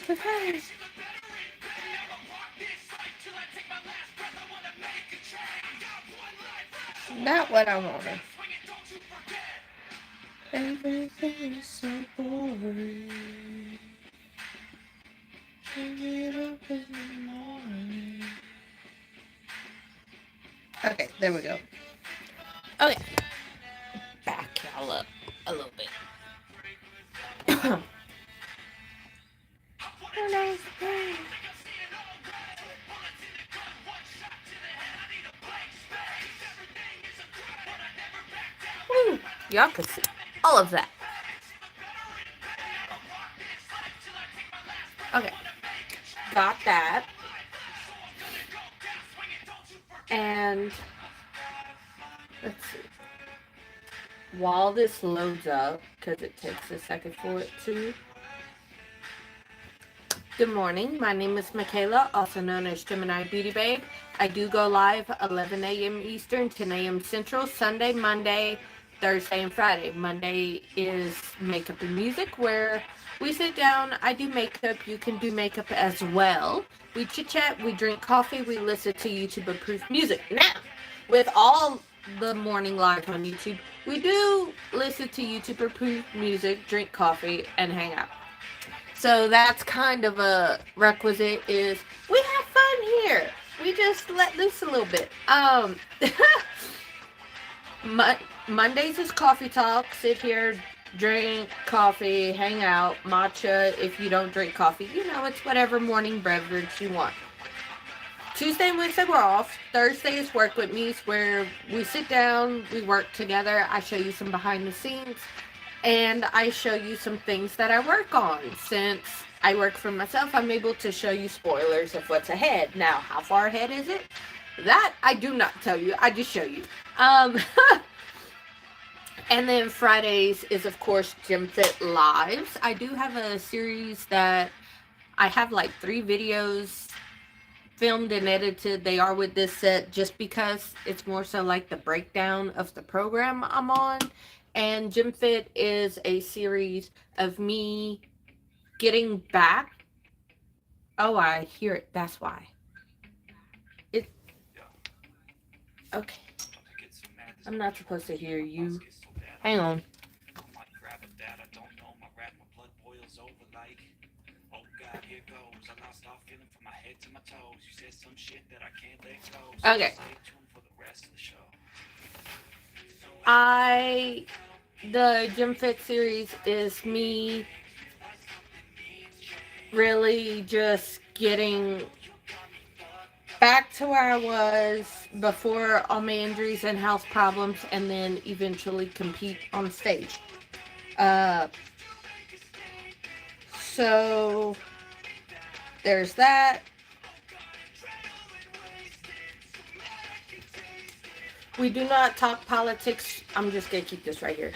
Okay. Not what I wanted. Everything is so boring. Get up in the morning. Okay, there we go. Okay, back y'all up a little bit. Woo, y'all can see all of that. Okay, got that. And let's see. While this loads up, because it takes a second for it to. Good morning. My name is Michaela, also known as Gemini Beauty Babe. I do go live 11 a.m. Eastern, 10 a.m. Central, Sunday, Monday, Thursday, and Friday. Monday is makeup and music, where we sit down, I do makeup, you can do makeup as well. We chit chat, we drink coffee, we listen to YouTube approved music. Now, with all the morning live on YouTube, we do listen to YouTube approved music, drink coffee, and hang out. So that's kind of a requisite, is we have fun here. We just let loose a little bit. Mondays is coffee talk. Sit here, drink coffee, hang out, matcha. If you don't drink coffee, it's whatever morning beverage you want. Tuesday and Wednesday we're off. Thursday is work with me, where we sit down, we work together. I show you some behind the scenes, and I show you some things that I work on. Since I work for myself, I'm able to show you spoilers of what's ahead. Now, how far ahead is it? That I do not tell you. I just show you. And then Fridays is, of course, GemFit Lives. I do have a series that I have like 3 videos filmed and edited. They are with this set just because it's more so like the breakdown of the program I'm on. And GemFit is a series of me getting back. Oh, I hear it. That's why. Okay. I'm not supposed to hear you. Hang on. Okay. The GemFit series is me really just getting back to where I was before all my injuries and health problems, and then eventually compete on stage. So there's that. We do not talk politics. I'm just going to keep this right here.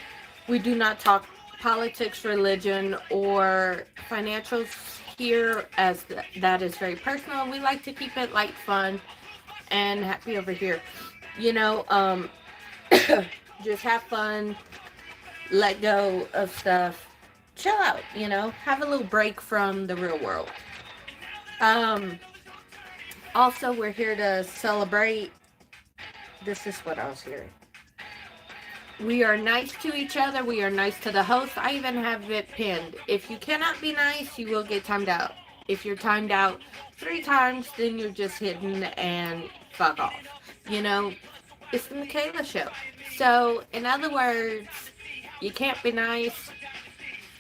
We do not talk politics, religion, or financials here, as that is very personal. We like to keep it light, fun, and happy over here. Just have fun, let go of stuff, chill out, have a little break from the real world. Also, we're here to celebrate. This is what I was hearing. We are nice to each other. We are nice to the host. I even have it pinned. If you cannot be nice, you will get timed out. If you're timed out 3 times, then you're just hidden and fuck off. It's the Michaela Show. So, in other words, you can't be nice,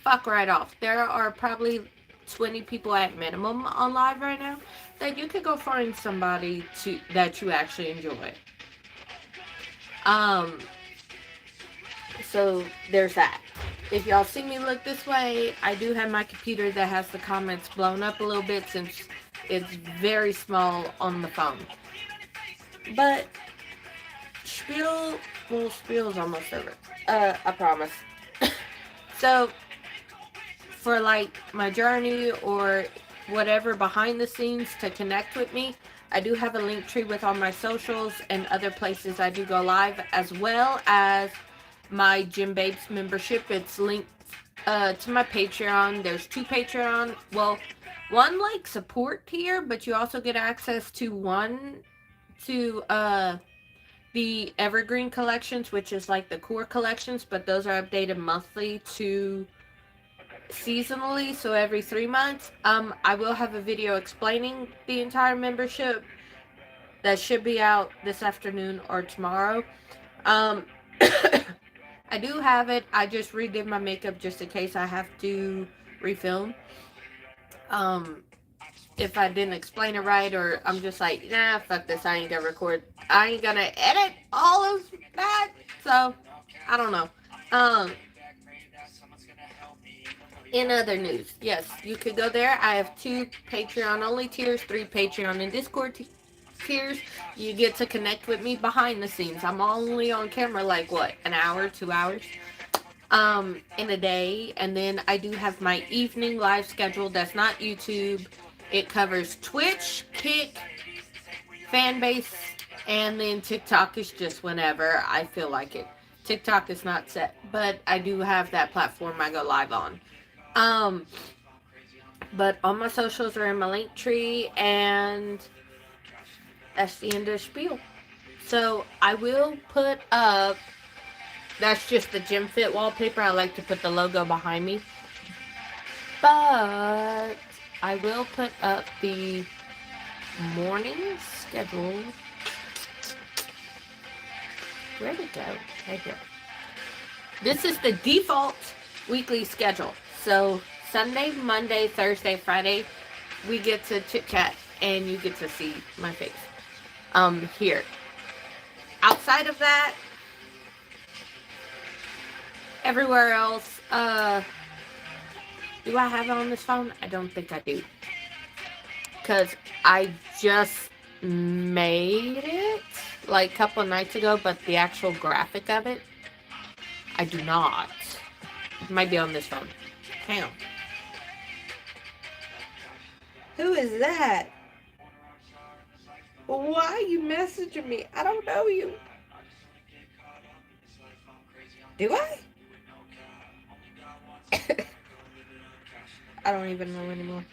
fuck right off. There are probably 20 people at minimum on live right now that you could go find somebody that you actually enjoy. So there's that. If y'all see me look this way, I do have my computer that has the comments blown up a little bit, since it's very small on the phone. But spiel's almost over. I promise. So for like my journey or whatever behind the scenes to connect with me, I do have a link tree with all my socials and other places I do go live, as well as my Gem Babes membership. It's linked to my Patreon. There's 2 Patreon. Well, one like support tier, but you also get access to the Evergreen collections, which is like the core collections, but those are updated monthly to seasonally, so every 3 months. I will have a video explaining the entire membership that should be out this afternoon or tomorrow. Um, I do have it. I just redid my makeup just in case I have to refilm. Um, if I didn't explain it right, or I'm just like, nah, fuck this, I ain't gonna record. I ain't gonna edit all of that. So, I don't know. Um, in other news, yes, you could go there. I have 2 Patreon only tiers, 3 Patreon and Discord tiers. You get to connect with me behind the scenes. I'm only on camera like what, an hour, 2 hours in a day. And then I do have my evening live schedule that's not YouTube. It covers Twitch, Kick, Fanbase, and then TikTok is just whenever I feel like it. TikTok is not set, but I do have that platform I go live on. But all my socials are in my link tree, and that's the end of the spiel. So I will put up, that's just the GemFit wallpaper. I like to put the logo behind me. But I will put up the morning schedule. Where'd it go? Right here. This is the default weekly schedule. So Sunday, Monday, Thursday, Friday, we get to chit chat and you get to see my face. Here. Outside of that, everywhere else, do I have it on this phone? I don't think I do. Because I just made it like a couple of nights ago, but the actual graphic of it, I do not. It might be on this phone. Hang on. Who is that? Why are you messaging me? I don't know you. Do I? I don't even know anymore.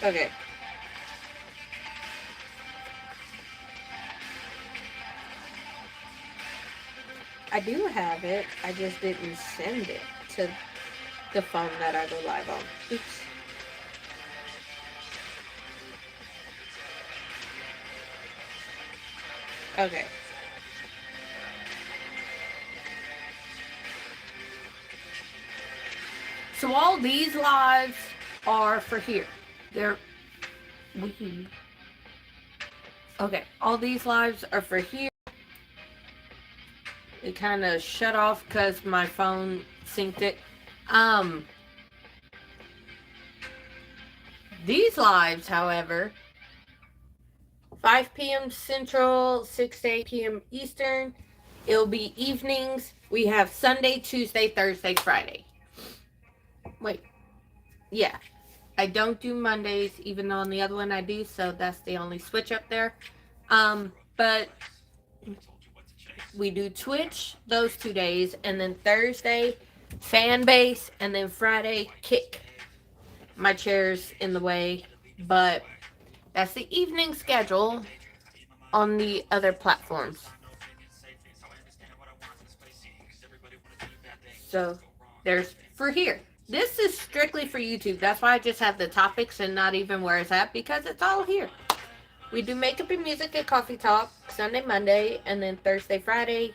Okay. I do have it. I just didn't send it to the phone that I go live on. Oops. Okay. So all these lives are for here. They're weird. Okay, all these lives are for here. It kind of shut off because my phone synced it. These lives, however, 5 p.m. Central, 6 to 8 p.m. Eastern. It'll be evenings. We have Sunday, Tuesday, Thursday, Friday. Wait. Yeah. I don't do Mondays, even though on the other one I do, so that's the only switch up there. But we do Twitch those 2 days, and then Thursday, fan base, and then Friday, Kick. My chair's in the way, but that's the evening schedule on the other platforms. So there's for here. This is strictly for YouTube. That's why I just have the topics and not even where it's at, because it's all here. We do makeup and music at Coffee Talk Sunday, Monday, and then Thursday, Friday.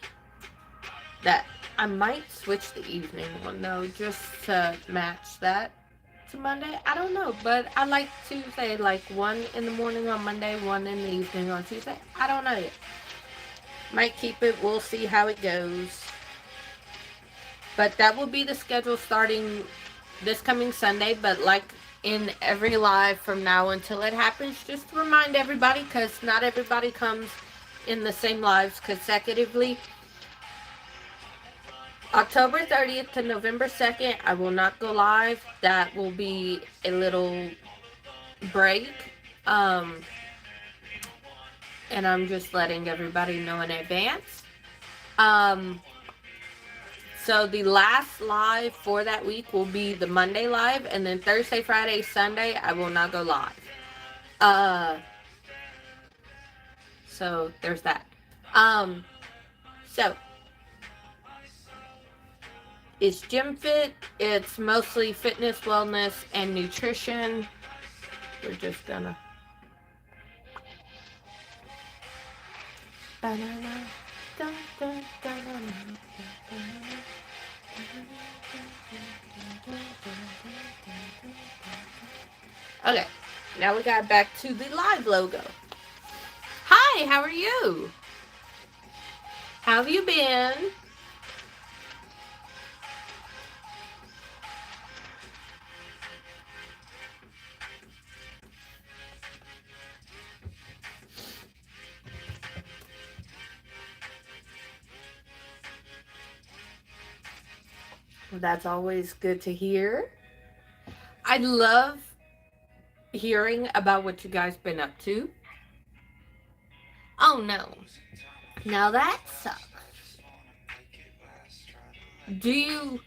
That I might switch the evening one though, just to match that to Monday. I don't know, but I like Tuesday, like 1 in the morning on Monday, 1 in the evening on Tuesday. I don't know yet. Might keep it. We'll see how it goes. But that will be the schedule starting this coming Sunday. But like in every live from now until it happens, just to remind everybody, because not everybody comes in the same lives consecutively. October 30th to November 2nd, I will not go live. That will be a little break. And and I'm just letting everybody know in advance. Um, so the last live for that week will be the Monday live, and then Thursday, Friday, Sunday, I will not go live. So there's that. So it's GemFit. It's mostly fitness, wellness, and nutrition. We're just gonna. Okay, now we got back to the live logo. Hi, how are you? How have you been? That's always good to hear. I love hearing about what you guys been up to. Oh no. Now that sucks. Do you...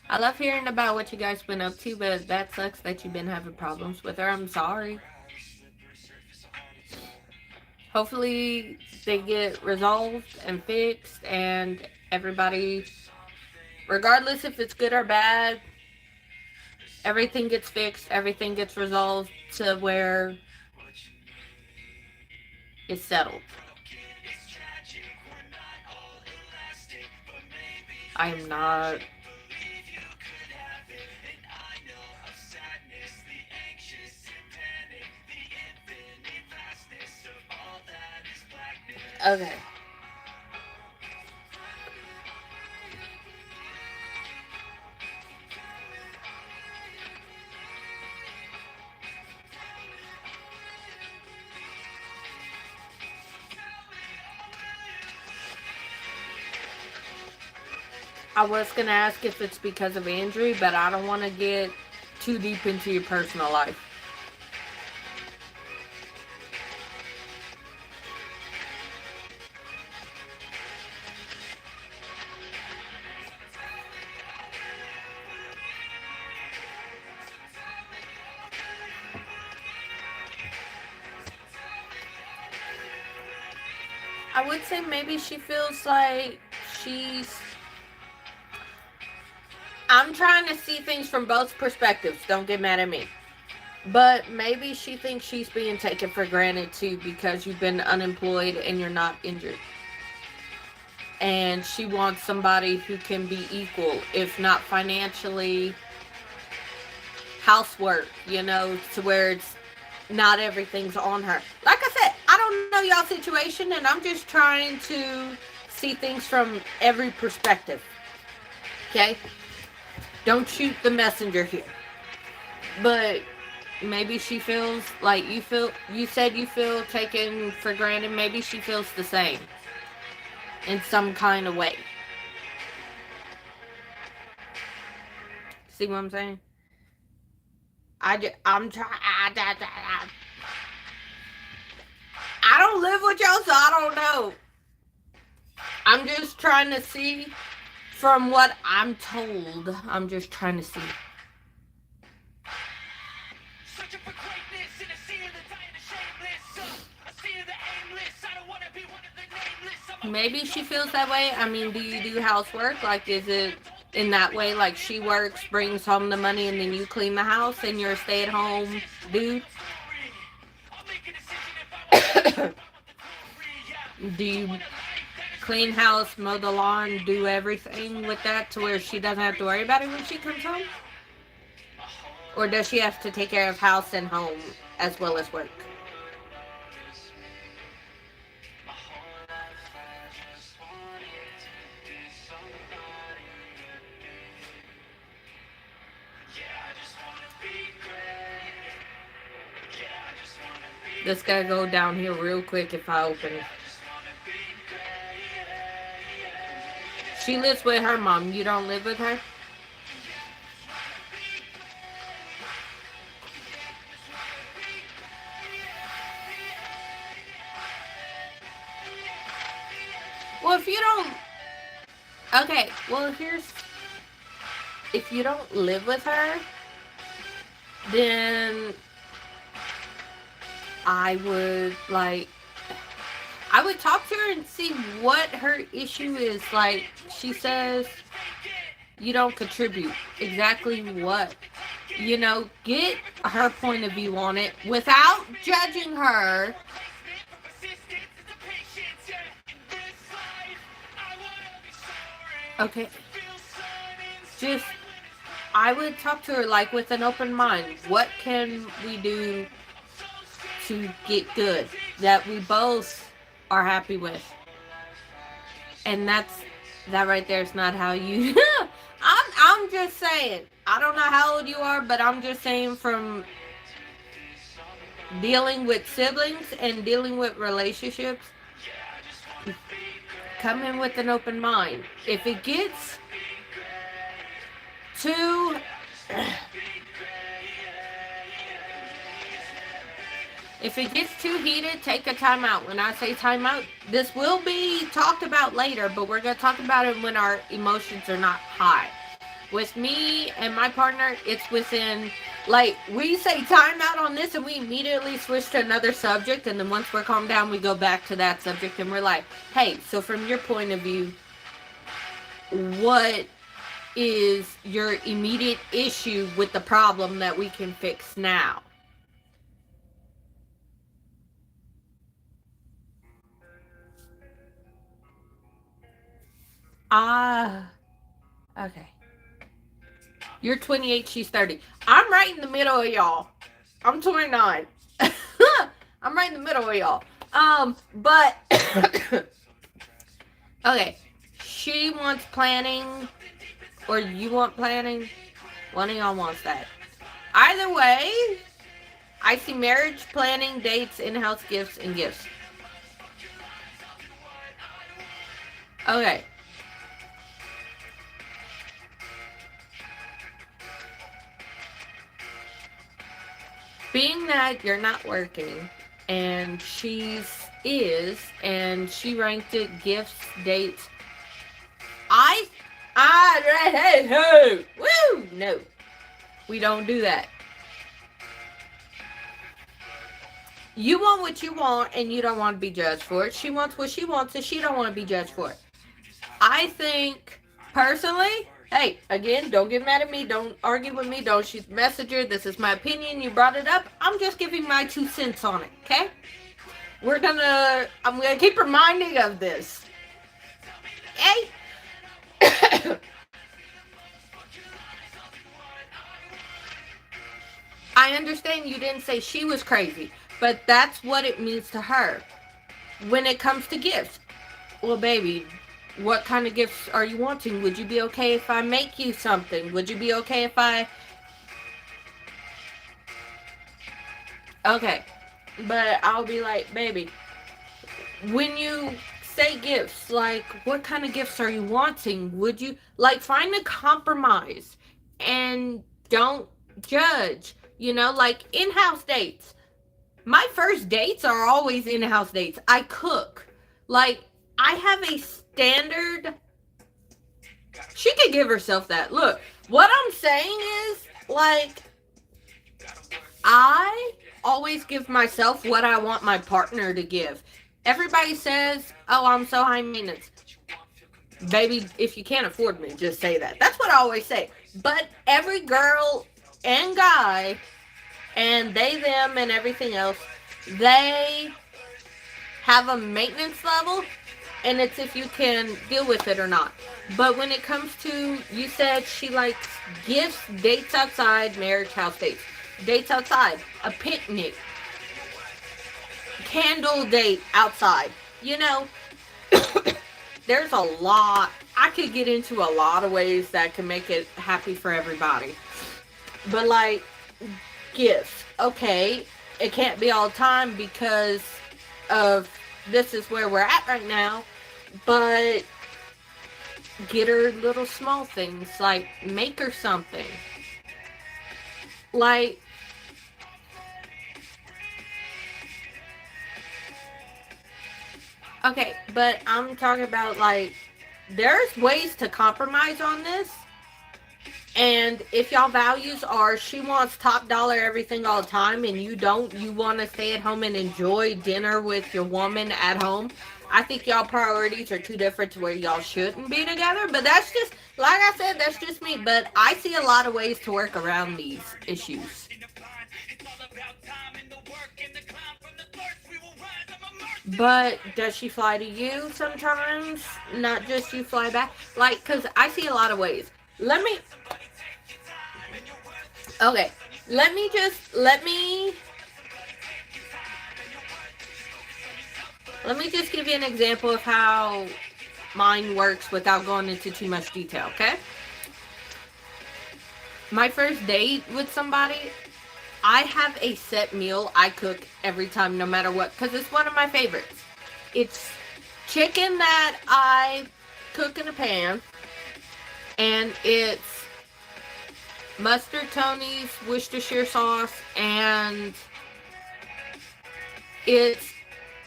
I love hearing about what you guys been up to, but that sucks that you've been having problems with her. I'm sorry. Hopefully they get resolved and fixed, and everybody, regardless if it's good or bad, everything gets fixed, everything gets resolved to where it's settled. I am not... Okay. I was going to ask if it's because of injury, but I don't want to get too deep into your personal life. I would say maybe she feels like she's... I'm trying to see things from both perspectives. Don't get mad at me. But maybe she thinks she's being taken for granted too because you've been unemployed and you're not injured. And she wants somebody who can be equal, if not financially, housework, you know, to where it's not everything's on her. Like I said, I don't know y'all's situation, and I'm just trying to see things from every perspective. Okay? Don't shoot the messenger here. But maybe she feels like you said you feel taken for granted. Maybe she feels the same in some kind of way. See what I'm saying? I'm trying. I don't live with y'all, so I don't know. I'm just trying to see from what I'm told. I'm just trying to see. Maybe she feels that way. I mean, do you do housework? Like, is it in that way? Like, she works, brings home the money, and then you clean the house, and you're a stay-at-home dude? Do you clean house, mow the lawn, do everything with that to where she doesn't have to worry about it when she comes home? Or does she have to take care of house and home as well as work? This gotta go down here real quick if I open it. She lives with her mom. You don't live with her? if you don't, okay, well, if you don't live with her, then I would, like, I would talk to her and see what her issue is. Like, she says you don't contribute. Exactly what? You know, get her point of view on it without judging her. Okay. Just, I would talk to her, like, with an open mind. What can we do to get good that we both are happy with? And that right there is not how you. I'm just saying. I don't know how old you are, but I'm just saying, from dealing with siblings and dealing with relationships, come in with an open mind. If it gets too heated, take a time out. When I say time out, this will be talked about later, but we're going to talk about it when our emotions are not high. With me and my partner, it's within, like, we say time out on this and we immediately switch to another subject, and then once we're calmed down, we go back to that subject and we're like, hey, so from your point of view, what is your immediate issue with the problem that we can fix now? Okay. You're 28, she's 30. I'm right in the middle of y'all. I'm 29. I'm right in the middle of y'all. But okay. She wants planning, or you want planning. One of y'all wants that. Either way, I see marriage, planning, dates, in-house gifts, and gifts. Okay. Being that you're not working, and she ranked it gifts, dates. Hey, woo, no, we don't do that. You want what you want, and you don't want to be judged for it. She wants what she wants, and she don't want to be judged for it. I think, personally, hey, again, don't get mad at me. Don't argue with me. Don't shoot the messenger. This is my opinion. You brought it up. I'm just giving my 2 cents on it, okay? I'm gonna keep reminding of this. Hey? I understand you didn't say she was crazy, but that's what it means to her. When it comes to gifts, well, baby, what kind of gifts are you wanting? Would you be okay if I make you something? Would you be okay if I... Okay. But I'll be like, baby, when you say gifts, like, what kind of gifts are you wanting? Would you, like, find a compromise and don't judge, you know, like in-house dates. My first dates are always in-house dates. I cook. Like, I have a standard. She could give herself that. Look, what I'm saying is, like, I always give myself what I want my partner to give. Everybody says, oh, I'm so high maintenance. Baby, if you can't afford me, just say that. That's what I always say. But every girl and guy, and they, them, and everything else, they have a maintenance level, and it's if you can deal with it or not. But when it comes to, you said she likes gifts, dates outside, marriage, house dates. Dates outside, a picnic, candle date outside. You know, there's a lot. I could get into a lot of ways that can make it happy for everybody. But, like, gifts. Okay, it can't be all the time because of this is where we're at right now. But get her little small things, like make her something. Like, Okay, but I'm talking about, like, there's ways to compromise on this. And if y'all values are she wants top dollar everything all the time and you don't, you want to stay at home and enjoy dinner with your woman at home, I think y'all priorities are too different to where y'all shouldn't be together. But that's just, like I said, that's just me. But I see a lot of ways to work around these issues. But does she fly to you sometimes? Not just you fly back? Like, because I see a lot of ways. Let me, okay, let me just give you an example of how mine works without going into too much detail, okay? My first date with somebody, I have a set meal I cook every time, no matter what, because it's one of my favorites. It's chicken that I cook in a pan, and it's mustard, Tony's, Worcestershire sauce, and it's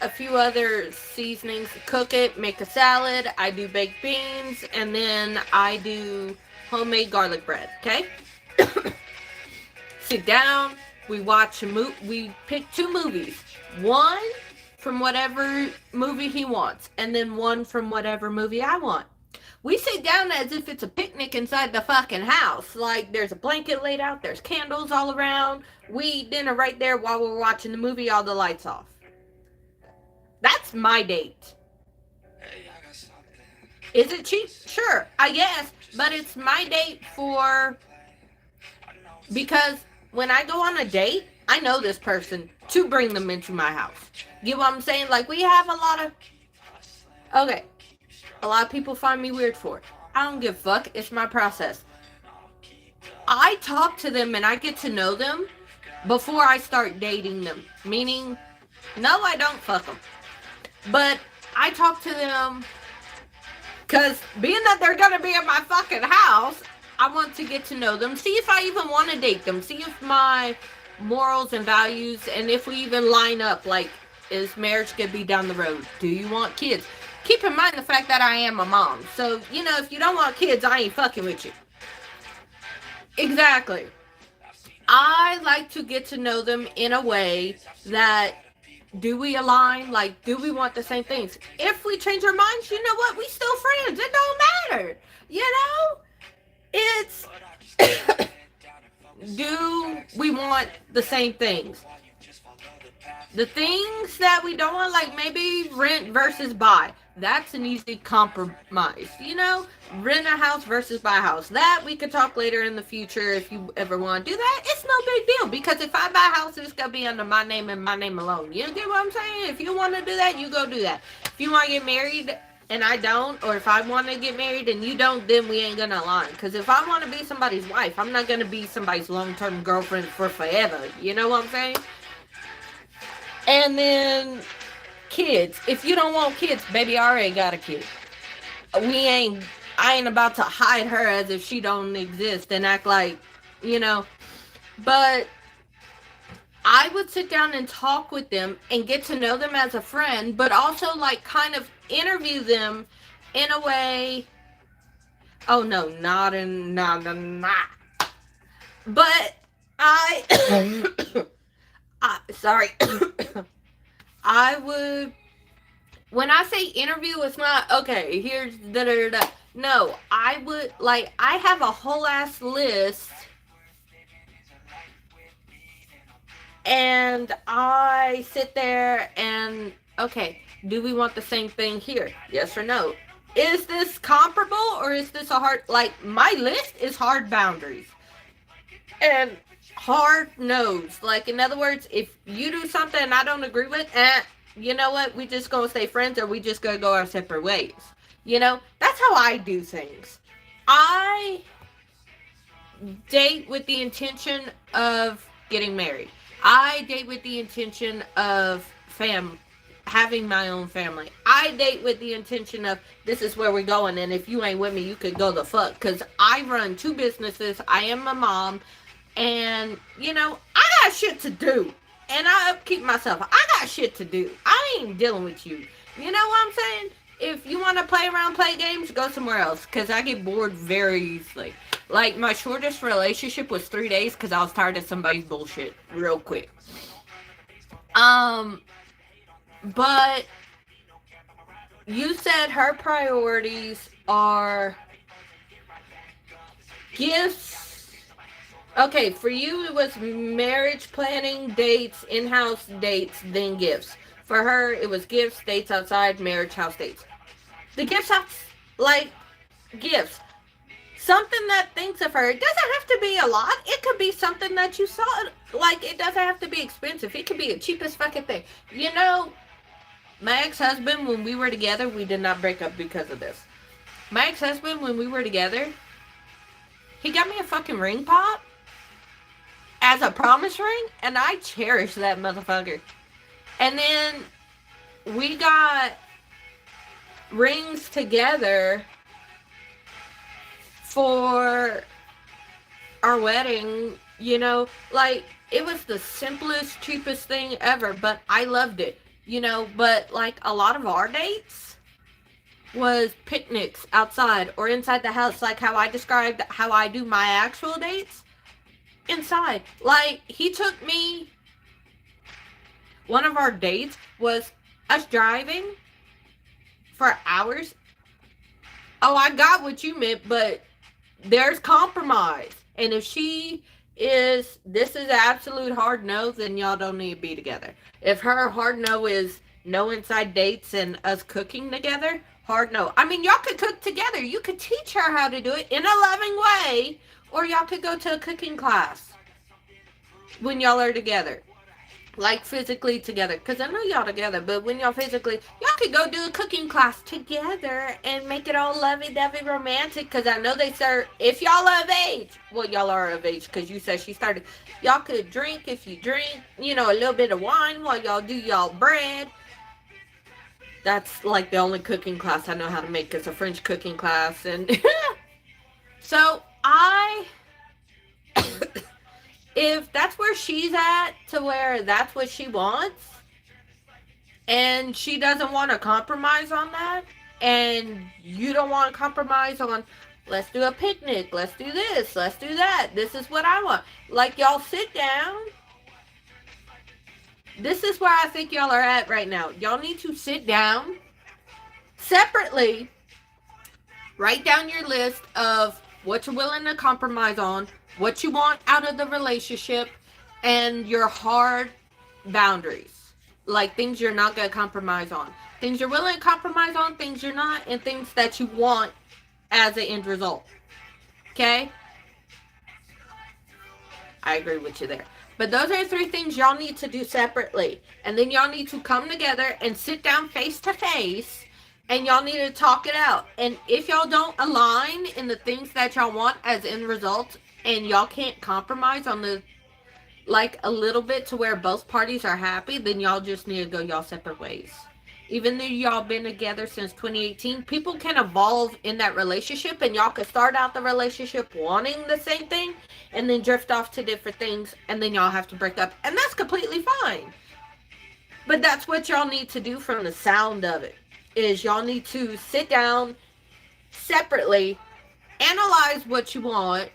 a few other seasonings. Cook it, make a salad. I do baked beans, and then I do homemade garlic bread. Okay. Sit down. We watch a movie. We pick two movies. One from whatever movie he wants, and then one from whatever movie I want. We sit down as if it's a picnic inside the fucking house. Like, there's a blanket laid out, there's candles all around. We eat dinner right there while we're watching the movie, all the lights off. That's my date. Is it cheap? Sure, I guess. But it's my date for... Because when I go on a date, I know this person to bring them into my house. Get what I'm saying? Like, we have a lot of... Okay. A lot of people find me weird for it. I don't give a fuck. It's my process. I talk to them and I get to know them before I start dating them. Meaning, no, I don't fuck them. But I talk to them because being that they're going to be in my fucking house, I want to get to know them. See if I even want to date them. See if my morals and values, and if we even line up. Like, is marriage going to be down the road? Do you want kids? Keep in mind the fact that I am a mom. So, you know, if you don't want kids, I ain't fucking with you. Exactly. I like to get to know them in a way that, do we align? Like, do we want the same things? If we change our minds, you know what? We still friends. It don't matter. You know? It's, do we want the same things? The things that we don't want, like maybe rent versus buy. That's an easy compromise. You know, rent a house versus buy a house. That we could talk later in the future if you ever want to do that. It's no big deal because if I buy a house, it's going to be under my name and my name alone. You get what I'm saying? If you want to do that, you go do that. If you want to get married and I don't, or if I want to get married and you don't, then we ain't going to align. Because if I want to be somebody's wife, I'm not going to be somebody's long-term girlfriend for forever. You know what I'm saying? And then kids. If you don't want kids, baby, I already got a kid. I ain't about to hide her as if she don't exist and act like, you know. But I would sit down and talk with them and get to know them as a friend, but also like kind of interview them in a way. Oh no, not. But sorry. I would, when I say interview, it's not, okay, here's da-da-da-da. No, I would, like, I have a whole ass list, and I sit there and, okay, do we want the same thing here? Yes or no? Is this comparable, or is this a hard, like, my list is hard boundaries. And hard no's. Like, in other words, if you do something I don't agree with, you know what? We just gonna stay friends or we just gonna go our separate ways. You know? That's how I do things. I date with the intention of getting married. I date with the intention of having my own family. I date with the intention of, this is where we're going, and if you ain't with me, you could go the fuck. Because I run 2 businesses. I am a mom. And, you know, I got shit to do. And I upkeep myself. I got shit to do. I ain't dealing with you. You know what I'm saying? If you want to play around, play games, go somewhere else. Because I get bored very easily. Like, my shortest relationship was 3 days because I was tired of somebody's bullshit real quick. Um, but you said her priorities are gifts. Okay, for you it was marriage planning, dates, in-house dates, then gifts. For her it was gifts, dates outside, marriage, house dates. The gifts have, like, gifts. Something that thinks of her. It doesn't have to be a lot. It could be something that you saw. Like, it doesn't have to be expensive. It could be the cheapest fucking thing. You know, my ex-husband, when we were together, we did not break up because of this. My ex-husband, when we were together, he got me a fucking ring pop as a promise ring, and I cherish that motherfucker. And then we got rings together for our wedding, you know, like, it was the simplest, cheapest thing ever, but I loved it, you know. But like, a lot of our dates was picnics outside or inside the house, like how I described how I do my actual dates inside. Like, he took me, one of our dates was us driving for hours. Oh, I got what you meant, but there's compromise. And if this is an absolute hard no, then y'all don't need to be together. If her hard no is no inside dates and us cooking together, hard no. I mean, y'all could cook together. You could teach her how to do it in a loving way, or y'all could go to a cooking class when y'all are together. Like, physically together, because I know y'all together, but when y'all physically, y'all could go do a cooking class together and make it all lovey-dovey romantic, because I know they serve, if y'all are of age, well, y'all are of age, because you said she started, y'all could drink if you drink, you know, a little bit of wine while y'all do y'all bread. That's like the only cooking class I know how to make, is a French cooking class. And so if that's where she's at, to where that's what she wants, and she doesn't want to compromise on that, and you don't want to compromise on, let's do a picnic, let's do this, let's do that, this is what I want. Like, y'all sit down. This is where I think y'all are at right now. Y'all need to sit down separately, write down your list of what you're willing to compromise on, what you want out of the relationship, and your hard boundaries. Like, things you're not going to compromise on. Things you're willing to compromise on, things you're not, and things that you want as an end result. Okay? I agree with you there. But those are 3 things y'all need to do separately. And then y'all need to come together and sit down face to face, and y'all need to talk it out. And if y'all don't align in the things that y'all want as end results, and y'all can't compromise on the, like, a little bit to where both parties are happy, then y'all just need to go y'all separate ways. Even though y'all been together since 2018, people can evolve in that relationship, and y'all can start out the relationship wanting the same thing, and then drift off to different things, and then y'all have to break up, and that's completely fine. But that's what y'all need to do from the sound of it, is y'all need to sit down separately, analyze what you want,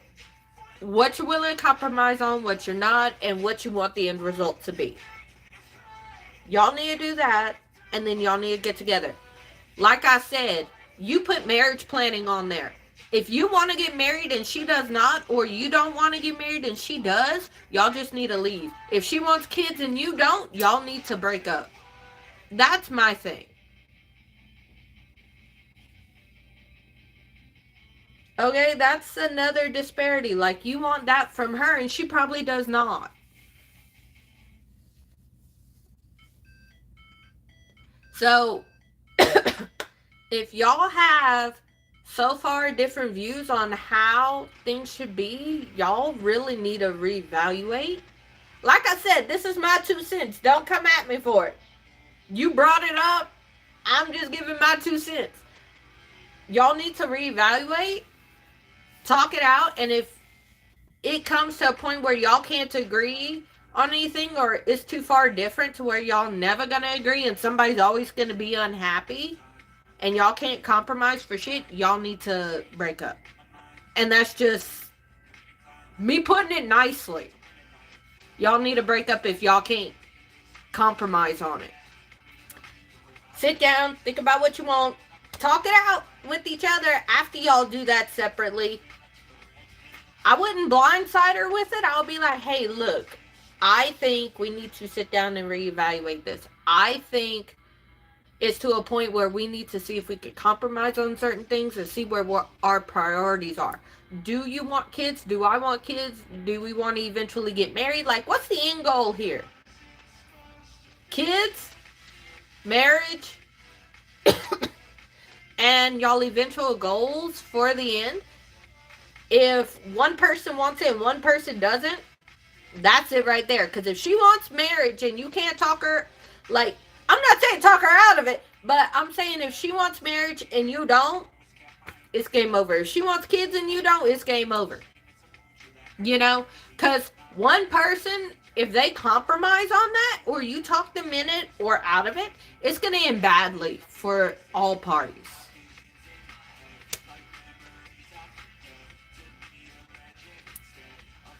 what you're willing to compromise on, what you're not, and what you want the end result to be. Y'all need to do that, and then y'all need to get together. Like I said, you put marriage planning on there. If you want to get married and she does not, or you don't want to get married and she does, y'all just need to leave. If she wants kids and you don't, y'all need to break up. That's my thing. Okay, that's another disparity. Like, you want that from her and she probably does not. So, if y'all have so far different views on how things should be, y'all really need to reevaluate. Like I said, this is my 2 cents. Don't come at me for it. You brought it up. I'm just giving my 2 cents. Y'all need to reevaluate, talk it out, and if it comes to a point where y'all can't agree on anything, or it's too far different to where y'all never gonna agree and somebody's always gonna be unhappy and y'all can't compromise for shit, y'all need to break up. And that's just me putting it nicely. Y'all need to break up if y'all can't compromise on it. Sit down, think about what you want, talk it out with each other after y'all do that separately. I wouldn't blindside her with it. I'll be like, hey, look, I think we need to sit down and reevaluate this. I think it's to a point where we need to see if we can compromise on certain things and see where what our priorities are. Do you want kids? Do I want kids? Do we want to eventually get married? Like, what's the end goal here? Kids? Marriage? And y'all eventual goals for the end? If one person wants it and one person doesn't, that's it right there. Because if she wants marriage and you can't talk her, like, I'm not saying talk her out of it, but I'm saying if she wants marriage and you don't, it's game over. If she wants kids and you don't, it's game over. You know? Because one person, if they compromise on that, or you talk them in it or out of it, it's going to end badly for all parties.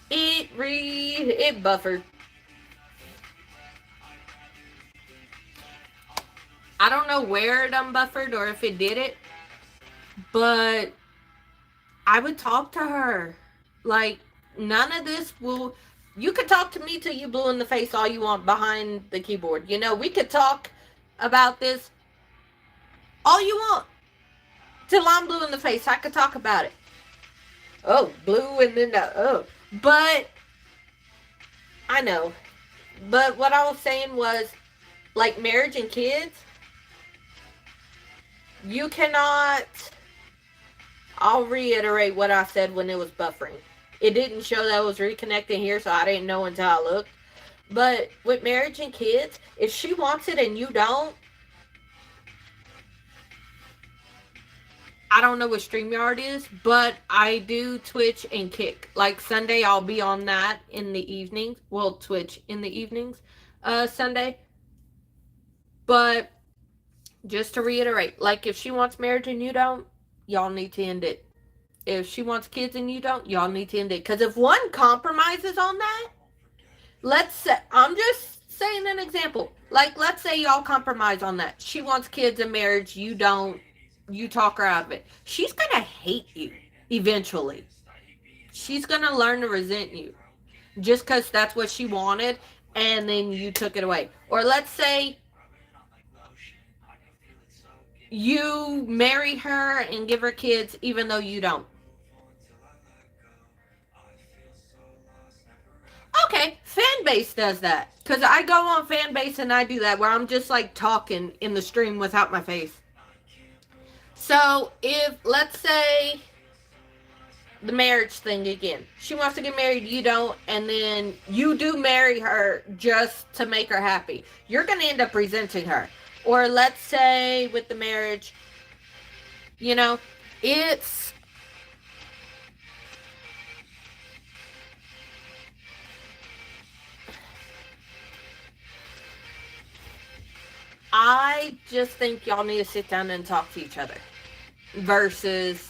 It buffered. I don't know where it unbuffered or if it did it, but I would talk to her. Like, none of this will... You could talk to me till you blue in the face all you want behind the keyboard. You know, we could talk about this all you want till I'm blue in the face. I could talk about it. Oh, blue and then But, I know. But what I was saying was, like, marriage and kids, you cannot... I'll reiterate what I said when it was buffering. It didn't show that I was reconnecting here, so I didn't know until I looked. But with marriage and kids, if she wants it and you don't, I don't know what StreamYard is, but I do Twitch and Kick. Like Sunday, I'll be on that in the evenings. Well, Twitch in the evenings, Sunday. But just to reiterate, like if she wants marriage and you don't, y'all need to end it. If she wants kids and you don't, y'all need to end it. Because if one compromises on that, let's say, I'm just saying an example. Like, let's say y'all compromise on that. She wants kids and marriage, you don't, you talk her out of it. She's going to hate you eventually. She's going to learn to resent you. Just because that's what she wanted and then you took it away. Or let's say you marry her and give her kids even though you don't. Okay, Fanbase does that. Because I go on Fanbase and I do that where I'm just like talking in the stream without my face. So if, let's say, the marriage thing again. She wants to get married, you don't, and then you do marry her just to make her happy. You're going to end up resenting her. Or let's say with the marriage, you know, it's... I just think y'all need to sit down and talk to each other. Versus...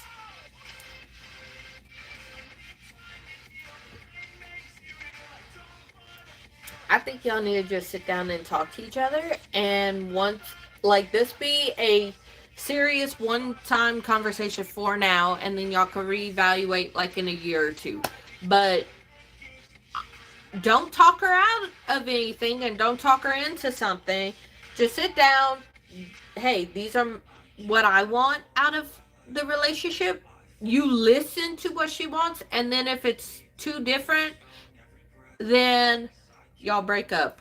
I think y'all need to just sit down and talk to each other. And once, like, this be a serious one-time conversation for now. And then y'all can reevaluate, like, in a year or two. But don't talk her out of anything and don't talk her into something. Just sit down. Hey, these are what I want out of the relationship. You listen to what she wants. And then if it's too different, then y'all break up.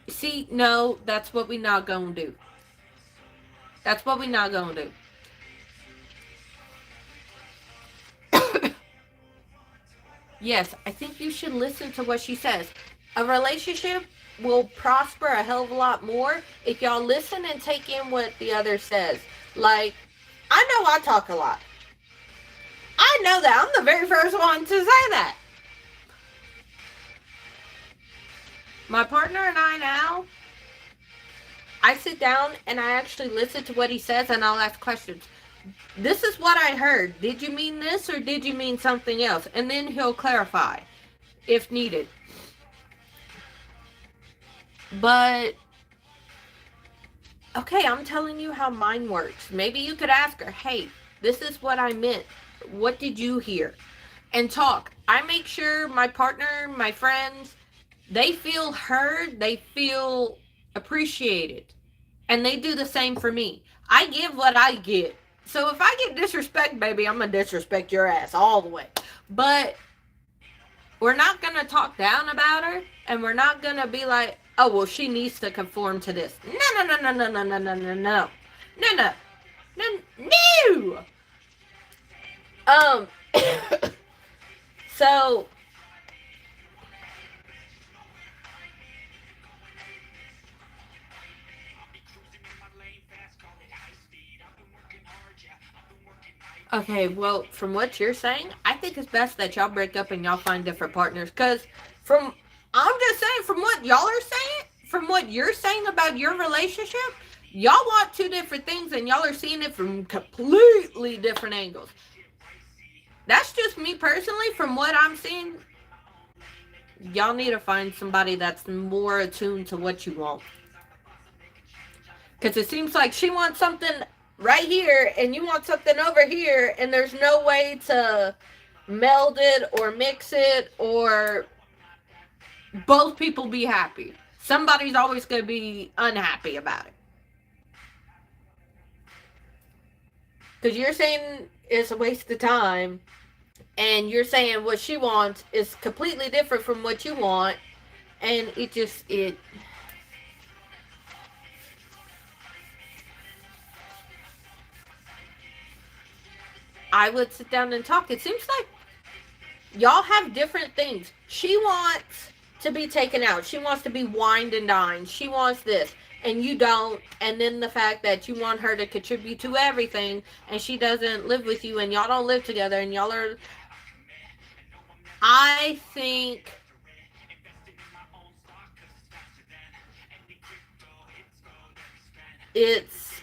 See, no, that's what we not gonna do. That's what we not gonna do. Yes, I think you should listen to what she says. A relationship will prosper a hell of a lot more if y'all listen and take in what the other says. Like, I know I talk a lot. I know that. I'm the very first one to say that. My partner and I now, I sit down and I actually listen to what he says and I'll ask questions. This is what I heard. Did you mean this or did you mean something else? And then he'll clarify if needed. But, okay, I'm telling you how mine works. Maybe you could ask her, hey, this is what I meant. What did you hear? And talk. I make sure my partner, my friends, they feel heard, they feel appreciated. And they do the same for me. I give what I get. So if I get disrespect, baby, I'm going to disrespect your ass all the way. But we're not going to talk down about her. And we're not going to be like, oh, well, she needs to conform to this. No, no, no, no, no, no, no, no, no. No, no. No. No. So, okay, well, from what you're saying, I think it's best that y'all break up and y'all find different partners. Because I'm just saying, from what y'all are saying, from what you're saying about your relationship, y'all want two different things and y'all are seeing it from completely different angles. That's just me personally. From what I'm seeing, y'all need to find somebody that's more attuned to what you want. Because it seems like she wants something right here and you want something over here, and there's no way to meld it or mix it or both people be happy. Somebody's always going to be unhappy about it. Because you're saying it's a waste of time, and you're saying what she wants is completely different from what you want, and I would sit down and talk. It seems like y'all have different things. She wants to be taken out. She wants to be wined and dined. She wants this. And you don't. And then the fact that you want her to contribute to everything, and she doesn't live with you, and y'all don't live together, and y'all are... I think it's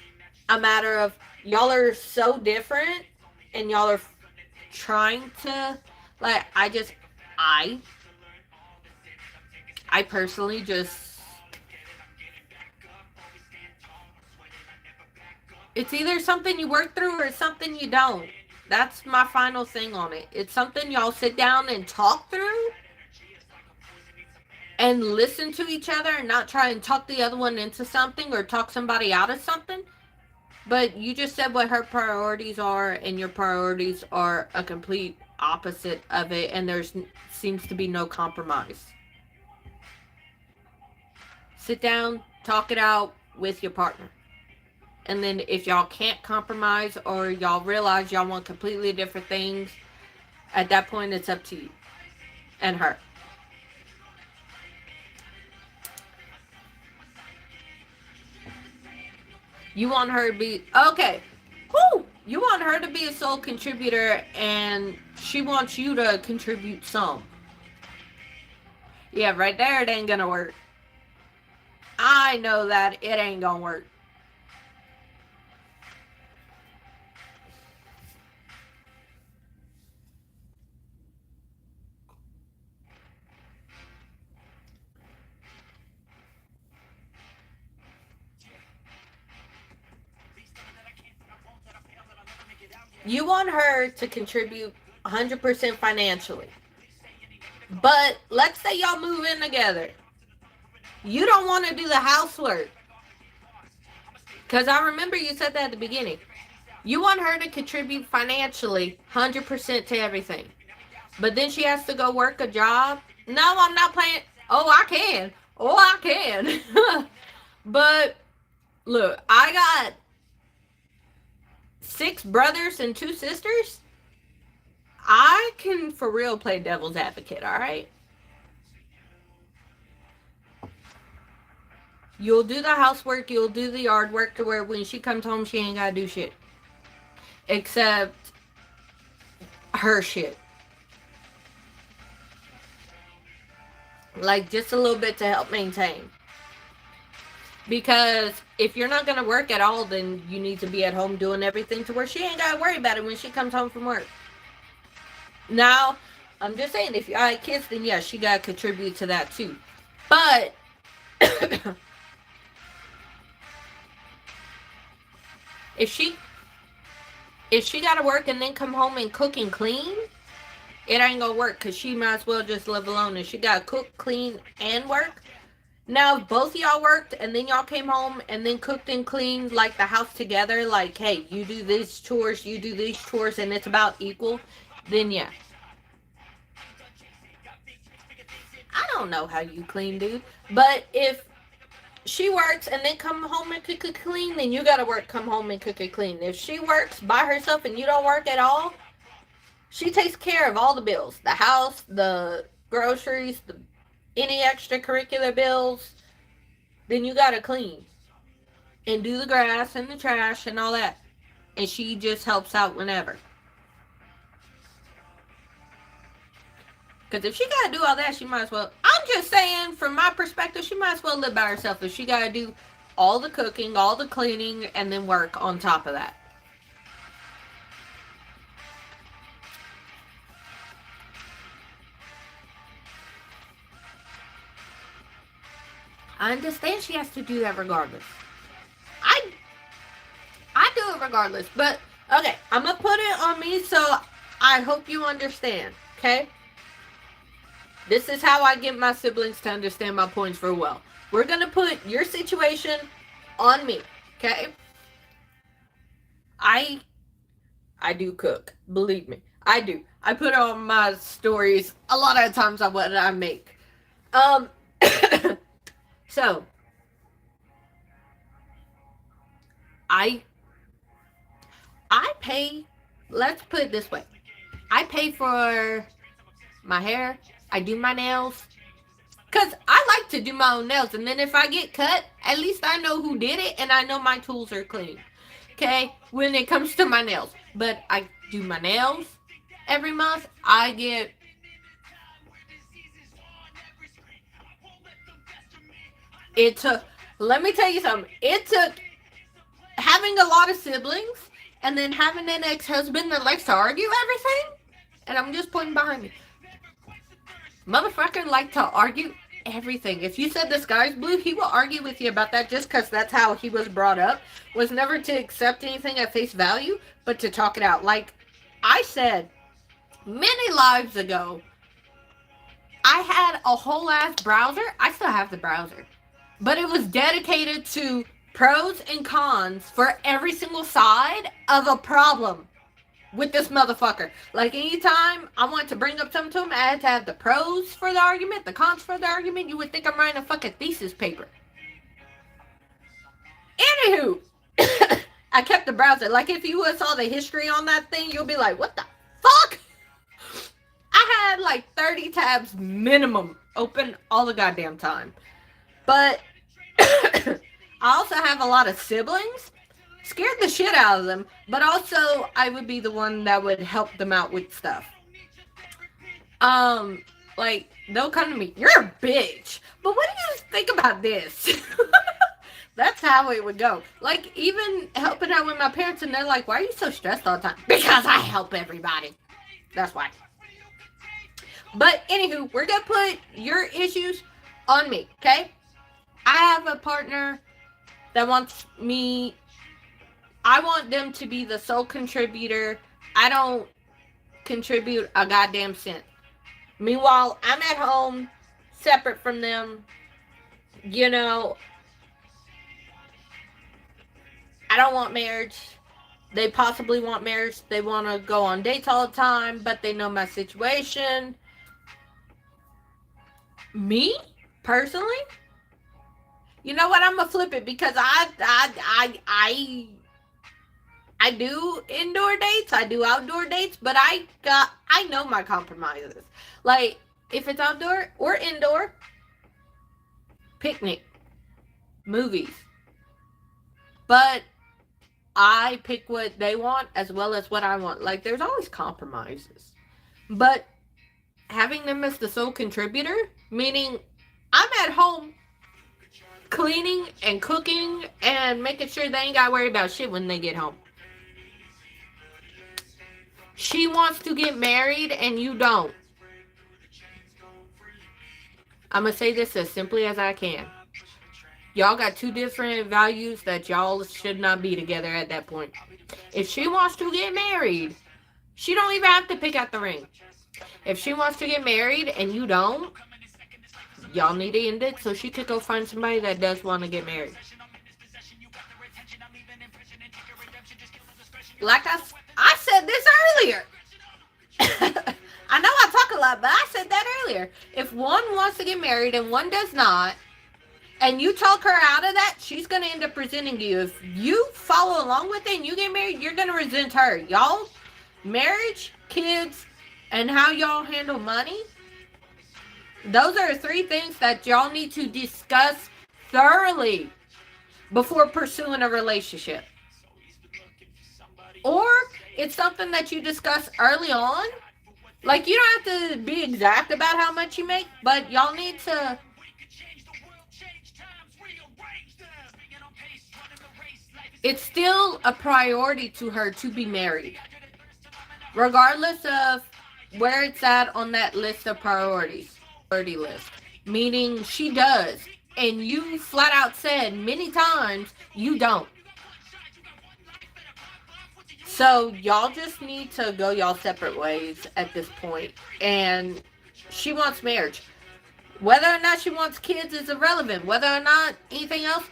a matter of y'all are so different, and y'all are trying to, like, I personally just, it's either something you work through or it's something you don't. That's my final thing on it. It's something y'all sit down and talk through and listen to each other and not try and talk the other one into something or talk somebody out of something. But you just said what her priorities are, and your priorities are a complete opposite of it, and there seems to be no compromise. Sit down, talk it out with your partner. And then if y'all can't compromise or y'all realize y'all want completely different things, at that point it's up to you and her. You want her to be... Okay. Woo! You want her to be a sole contributor, and she wants you to contribute some. Yeah, right there it ain't gonna work. I know that it ain't gonna work. You want her to contribute 100% financially. But let's say y'all move in together. You don't want to do the housework. Because I remember you said that at the beginning. You want her to contribute financially 100% to everything. But then she has to go work a job. No, I'm not playing. Oh, I can. Oh, I can. But look, I got 6 brothers and 2 sisters. I can for real play devil's advocate, alright? You'll do the housework, you'll do the yard work to where when she comes home, she ain't gotta do shit. Except her shit. Like, just a little bit to help maintain. Because if you're not going to work at all, then you need to be at home doing everything to where she ain't got to worry about it when she comes home from work. Now, I'm just saying, if you got kids, then yeah, she got to contribute to that too. But if she got to work and then come home and cook and clean, it ain't gonna work because she might as well just live alone. And she got to cook, clean, and work. Now, if both of y'all worked and then y'all came home and then cooked and cleaned like the house together, like, hey, you do these chores, you do these chores, and it's about equal, then yeah. I don't know how you clean, dude. But if she works and then come home and cook and clean, then you gotta work, come home and cook and clean. If she works by herself and you don't work at all, she takes care of all the bills. The house, the groceries, any extracurricular bills, then you gotta clean and do the grass and the trash and all that. And she just helps out whenever. Because if she gotta do all that, she might as well. I'm just saying, from my perspective, she might as well live by herself if she gotta do all the cooking, all the cleaning, and then work on top of that. I understand she has to do that regardless. I do it regardless. But okay, I'm gonna put it on me, so I hope you understand. Okay? This is how I get my siblings to understand my points for well. We're gonna put your situation on me. Okay? I do cook. Believe me. I do. I put on my stories a lot of times on what I make. So I pay, let's put it this way. I pay for my hair. I do my nails. Because I like to do my own nails. And then if I get cut, at least I know who did it and I know my tools are clean. Okay? When it comes to my nails. But I do my nails every month. I get... It took... Let me tell you something. It took having a lot of siblings and then having an ex-husband that likes to argue everything. And I'm just pointing behind me. Motherfucker like to argue everything. If you said the sky's blue, he will argue with you about that just because that's how he was brought up. Was never to accept anything at face value, but to talk it out. Like I said many lives ago, I had a whole ass browser. I still have the browser. But it was dedicated to pros and cons for every single side of a problem with this motherfucker. Like, anytime I wanted to bring up something to him, I had to have the pros for the argument, the cons for the argument. You would think I'm writing a fucking thesis paper. Anywho, I kept the browser. Like, if you saw the history on that thing, you'll be like, what the fuck? I had like 30 tabs minimum open all the goddamn time. But I also have a lot of siblings. Scared the shit out of them. But also, I would be the one that would help them out with stuff. Like, they'll come to me, you're a bitch. But what do you think about this? That's how it would go. Like, even helping out with my parents, and they're like, why are you so stressed all the time? Because I help everybody. That's why. But, anywho, we're going to put your issues on me, okay? I have a partner that wants me... I want them to be the sole contributor. I don't contribute a goddamn cent. Meanwhile, I'm at home, separate from them. You know, I don't want marriage. They possibly want marriage. They want to go on dates all the time, but they know my situation. Me, personally, you know what? I'm gonna flip it because I do indoor dates, I do outdoor dates, but I know my compromises. Like, if it's outdoor or indoor, picnic, movies. But I pick what they want as well as what I want. Like, there's always compromises. But having them as the sole contributor, meaning I'm at home cleaning and cooking and making sure they ain't got to worry about shit when they get home. She wants to get married and you don't. I'm going to say this as simply as I can. Y'all got two different values that y'all should not be together at that point. If she wants to get married, she don't even have to pick out the ring. If she wants to get married and you don't, y'all need to end it so she could go find somebody that does want to get married. Like I said this earlier. I know I talk a lot, but I said that earlier. If one wants to get married and one does not, and you talk her out of that, she's going to end up resenting you. If you follow along with it and you get married, you're going to resent her. Y'all, marriage, kids, and how y'all handle money, those are three things that y'all need to discuss thoroughly before pursuing a relationship. Or it's something that you discuss early on. Like, you don't have to be exact about how much you make, but y'all need to... It's still a priority to her to be married, regardless of where it's at on that list of priorities. Priority list. Meaning she does. And you flat out said many times you don't. So y'all just need to go y'all separate ways at this point. And she wants marriage. Whether or not she wants kids is irrelevant. Whether or not anything else,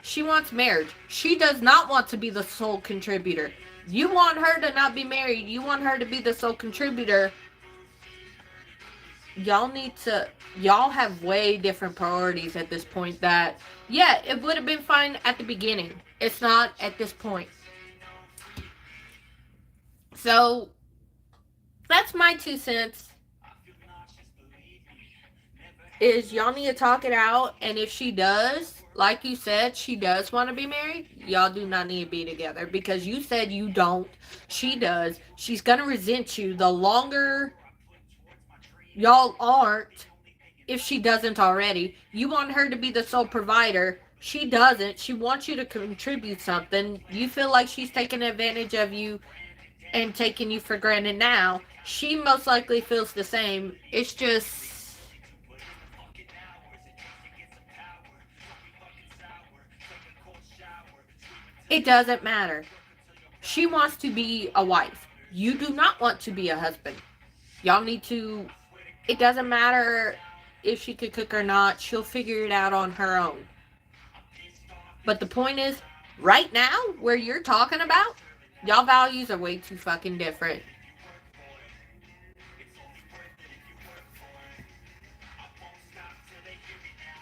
she wants marriage. She does not want to be the sole contributor. You want her to not be married. You want her to be the sole contributor. Y'all have way different priorities at this point that, yeah, it would have been fine at the beginning. It's not at this point. So, that's my 2 cents. Is y'all need to talk it out, and if she does, like you said, she does want to be married, y'all do not need to be together, because you said you don't, she does, she's going to resent you the longer y'all aren't, if she doesn't already. You want her to be the sole provider, she doesn't, she wants you to contribute something, you feel like she's taking advantage of you and taking you for granted now. She most likely feels the same. It's just... It doesn't matter. She wants to be a wife. You do not want to be a husband. Y'all need to... It doesn't matter if she could cook or not. She'll figure it out on her own. But the point is, right now, where you're talking about, y'all values are way too fucking different.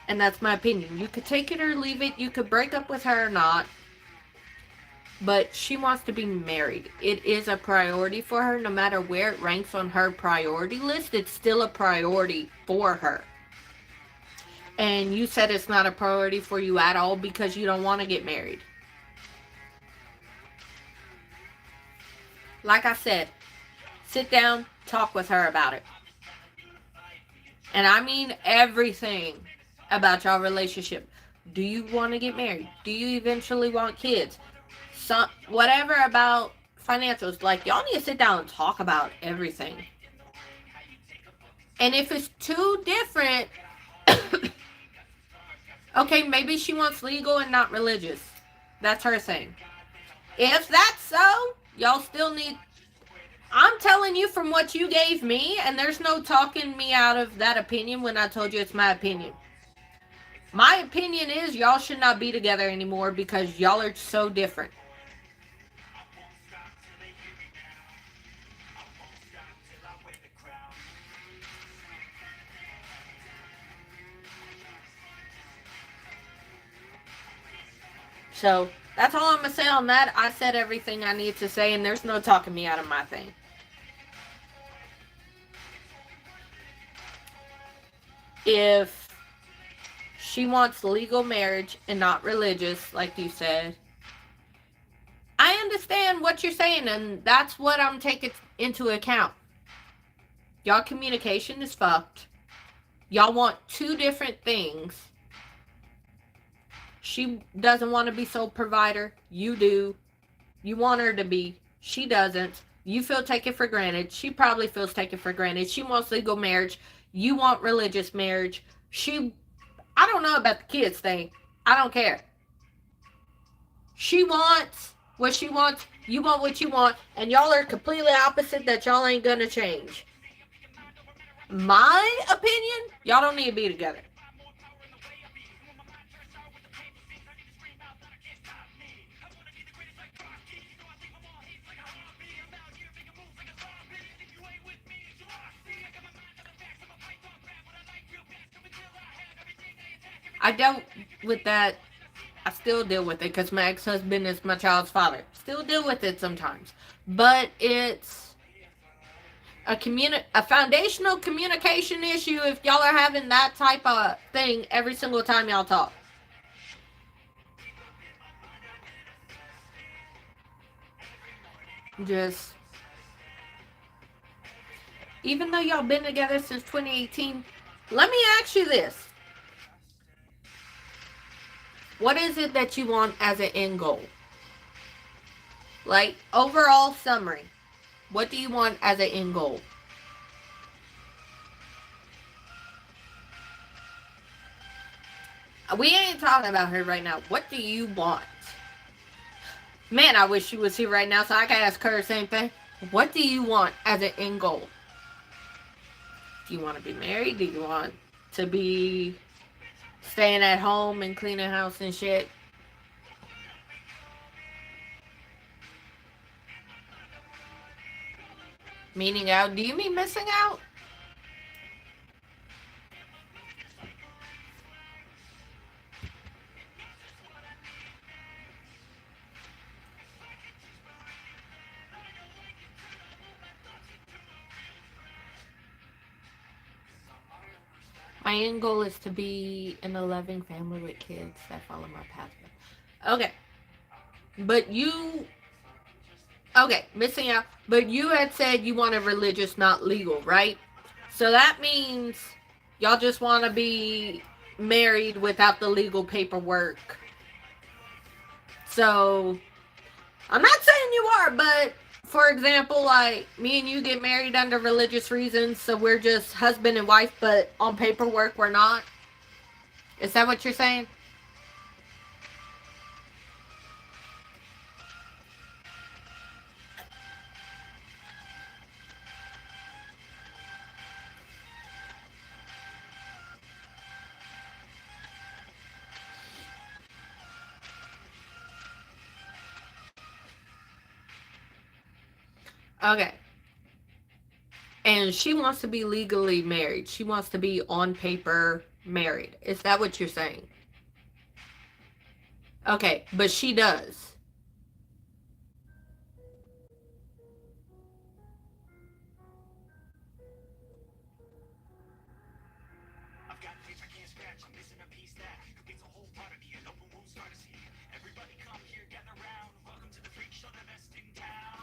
And that's my opinion. You could take it or leave it. You could break up with her or not. But she wants to be married. It is a priority for her. No matter where it ranks on her priority list, it's still a priority for her. And you said it's not a priority for you at all because you don't want to get married. Like I said, sit down, talk with her about it. And I mean everything about your relationship. Do you want to get married? Do you eventually want kids? Whatever about financials. Like, y'all need to sit down and talk about everything. And if it's too different, okay, maybe she wants legal and not religious. That's her thing. If that's so, y'all still need... I'm telling you from what you gave me, and there's no talking me out of that opinion when I told you it's my opinion. My opinion is y'all should not be together anymore because y'all are so different. So, that's all I'm going to say on that. I said everything I need to say, and there's no talking me out of my thing. If she wants legal marriage and not religious, like you said, I understand what you're saying, and that's what I'm taking into account. Y'all communication is fucked. Y'all want two different things. She doesn't want to be sole provider. You do. You want her to be. She doesn't. You feel taken for granted. She probably feels taken for granted. She wants legal marriage. You want religious marriage. I don't know about the kids thing. I don't care. She wants what she wants. You want what you want. And y'all are completely opposite that y'all ain't gonna change. My opinion, y'all don't need to be together. I dealt with that. I still deal with it because my ex-husband is my child's father. Still deal with it sometimes. But it's a foundational communication issue if y'all are having that type of thing every single time y'all talk. Just, even though y'all been together since 2018, let me ask you this. What is it that you want as an end goal? Like, overall summary. What do you want as an end goal? We ain't talking about her right now. What do you want? Man, I wish she was here right now so I could ask her the same thing. What do you want as an end goal? Do you want to be married? Do you want to be staying at home and cleaning house and shit? Meaning out? Do you mean missing out? My end goal is to be in a loving family with kids that follow my path. Okay. But you... Okay, missing out. But you had said you wanted religious, not legal, right? So that means y'all just want to be married without the legal paperwork. So, I'm not saying you are, but for example, like, me and you get married under religious reasons, so we're just husband and wife, but on paperwork we're not. Is that what you're saying? Okay. And she wants to be legally married. She wants to be on paper married. Is that what you're saying? Okay, but she does.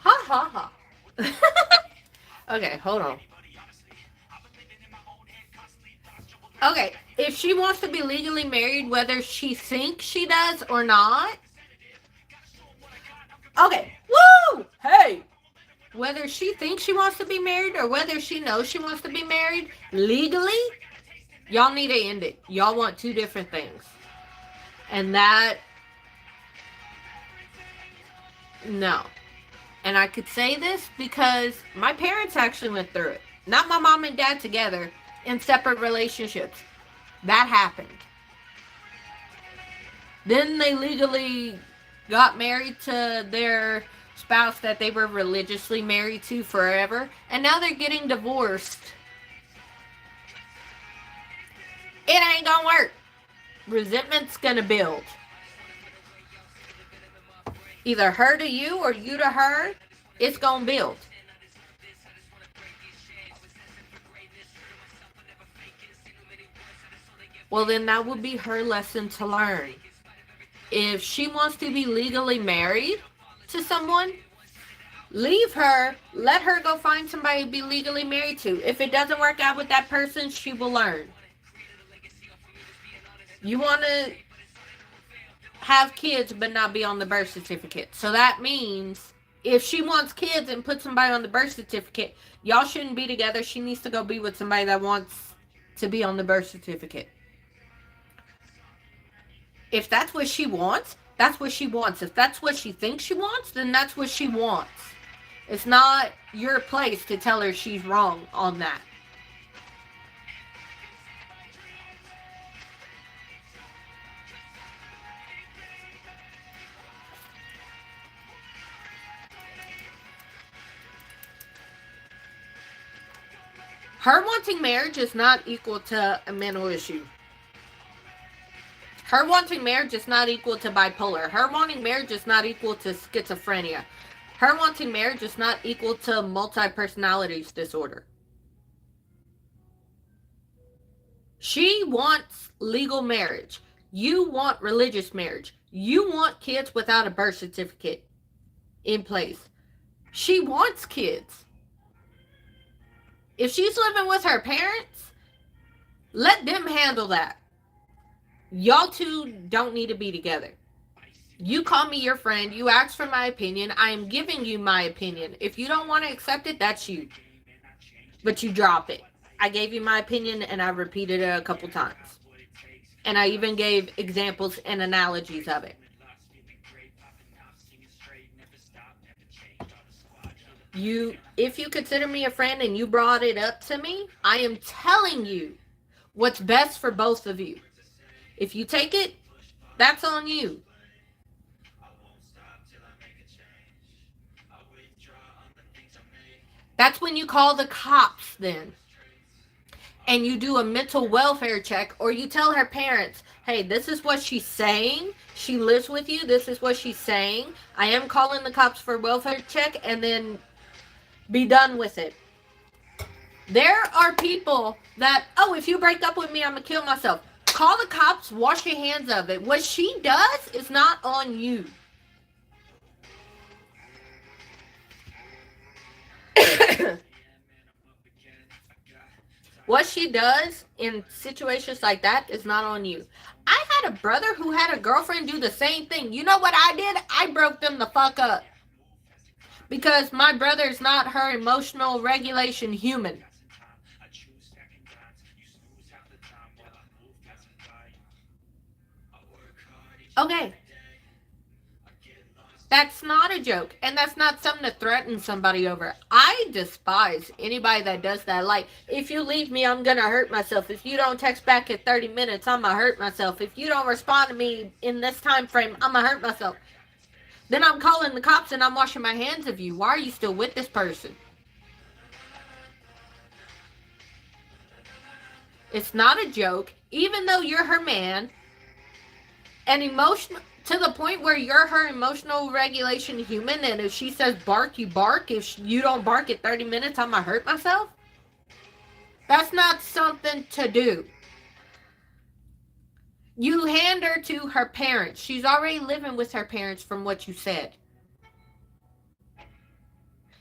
Ha ha ha. Okay, hold on. Okay, if she wants to be legally married, whether she thinks she does or not. Okay, woo! Hey! Whether she thinks she wants to be married or whether she knows she wants to be married, legally, y'all need to end it. Y'all want two different things. And that... No. And I could say this because my parents actually went through it. Not my mom and dad together, in separate relationships. That happened. Then they legally got married to their spouse that they were religiously married to forever. And now they're getting divorced. It ain't gonna work. Resentment's gonna build. Either her to you or you to her, it's gonna build. Well, then that would be her lesson to learn. If she wants to be legally married to someone, Leave her. Let her go find somebody to be legally married to. If it doesn't work out with that person, she will learn. You want to have kids but not be on the birth certificate. So that means if she wants kids and puts somebody on the birth certificate, y'all shouldn't be together. She needs to go be with somebody that wants to be on the birth certificate. If that's what she wants, that's what she wants. If that's what she thinks she wants, then that's what she wants. It's not your place to tell her she's wrong on that. Her wanting marriage is not equal to a mental issue. Her wanting marriage is not equal to bipolar. Her wanting marriage is not equal to schizophrenia. Her wanting marriage is not equal to multi-personalities disorder. She wants legal marriage. You want religious marriage. You want kids without a birth certificate in place. She wants kids. If she's living with her parents, let them handle that. Y'all two don't need to be together. You call me your friend. You ask for my opinion. I am giving you my opinion. If you don't want to accept it, that's you. But you drop it. I gave you my opinion and I repeated it a couple times. And I even gave examples and analogies of it. If you consider me a friend and you brought it up to me, I am telling you what's best for both of you. If you take it, that's on you. That's when you call the cops then. And you do a mental welfare check, or you tell her parents, hey, this is what she's saying. She lives with you. This is what she's saying. I am calling the cops for a welfare check, and then be done with it. There are people that, oh, if you break up with me, I'm going to kill myself. Call the cops, wash your hands of it. What she does is not on you. What she does in situations like that is not on you. I had a brother who had a girlfriend do the same thing. You know what I did? I broke them the fuck up. Because my brother is not her emotional regulation human. Okay. That's not a joke. And that's not something to threaten somebody over. I despise anybody that does that. Like, if you leave me, I'm going to hurt myself. If you don't text back in 30 minutes, I'm going to hurt myself. If you don't respond to me in this time frame, I'm going to hurt myself. Then I'm calling the cops and I'm washing my hands of you. Why are you still with this person? It's not a joke. Even though you're her man, and emotional to the point where you're her emotional regulation human, and if she says bark, you bark. If you don't bark at 30 minutes, I'm gonna hurt myself. That's not something to do. You hand her to her parents. She's already living with her parents from what you said.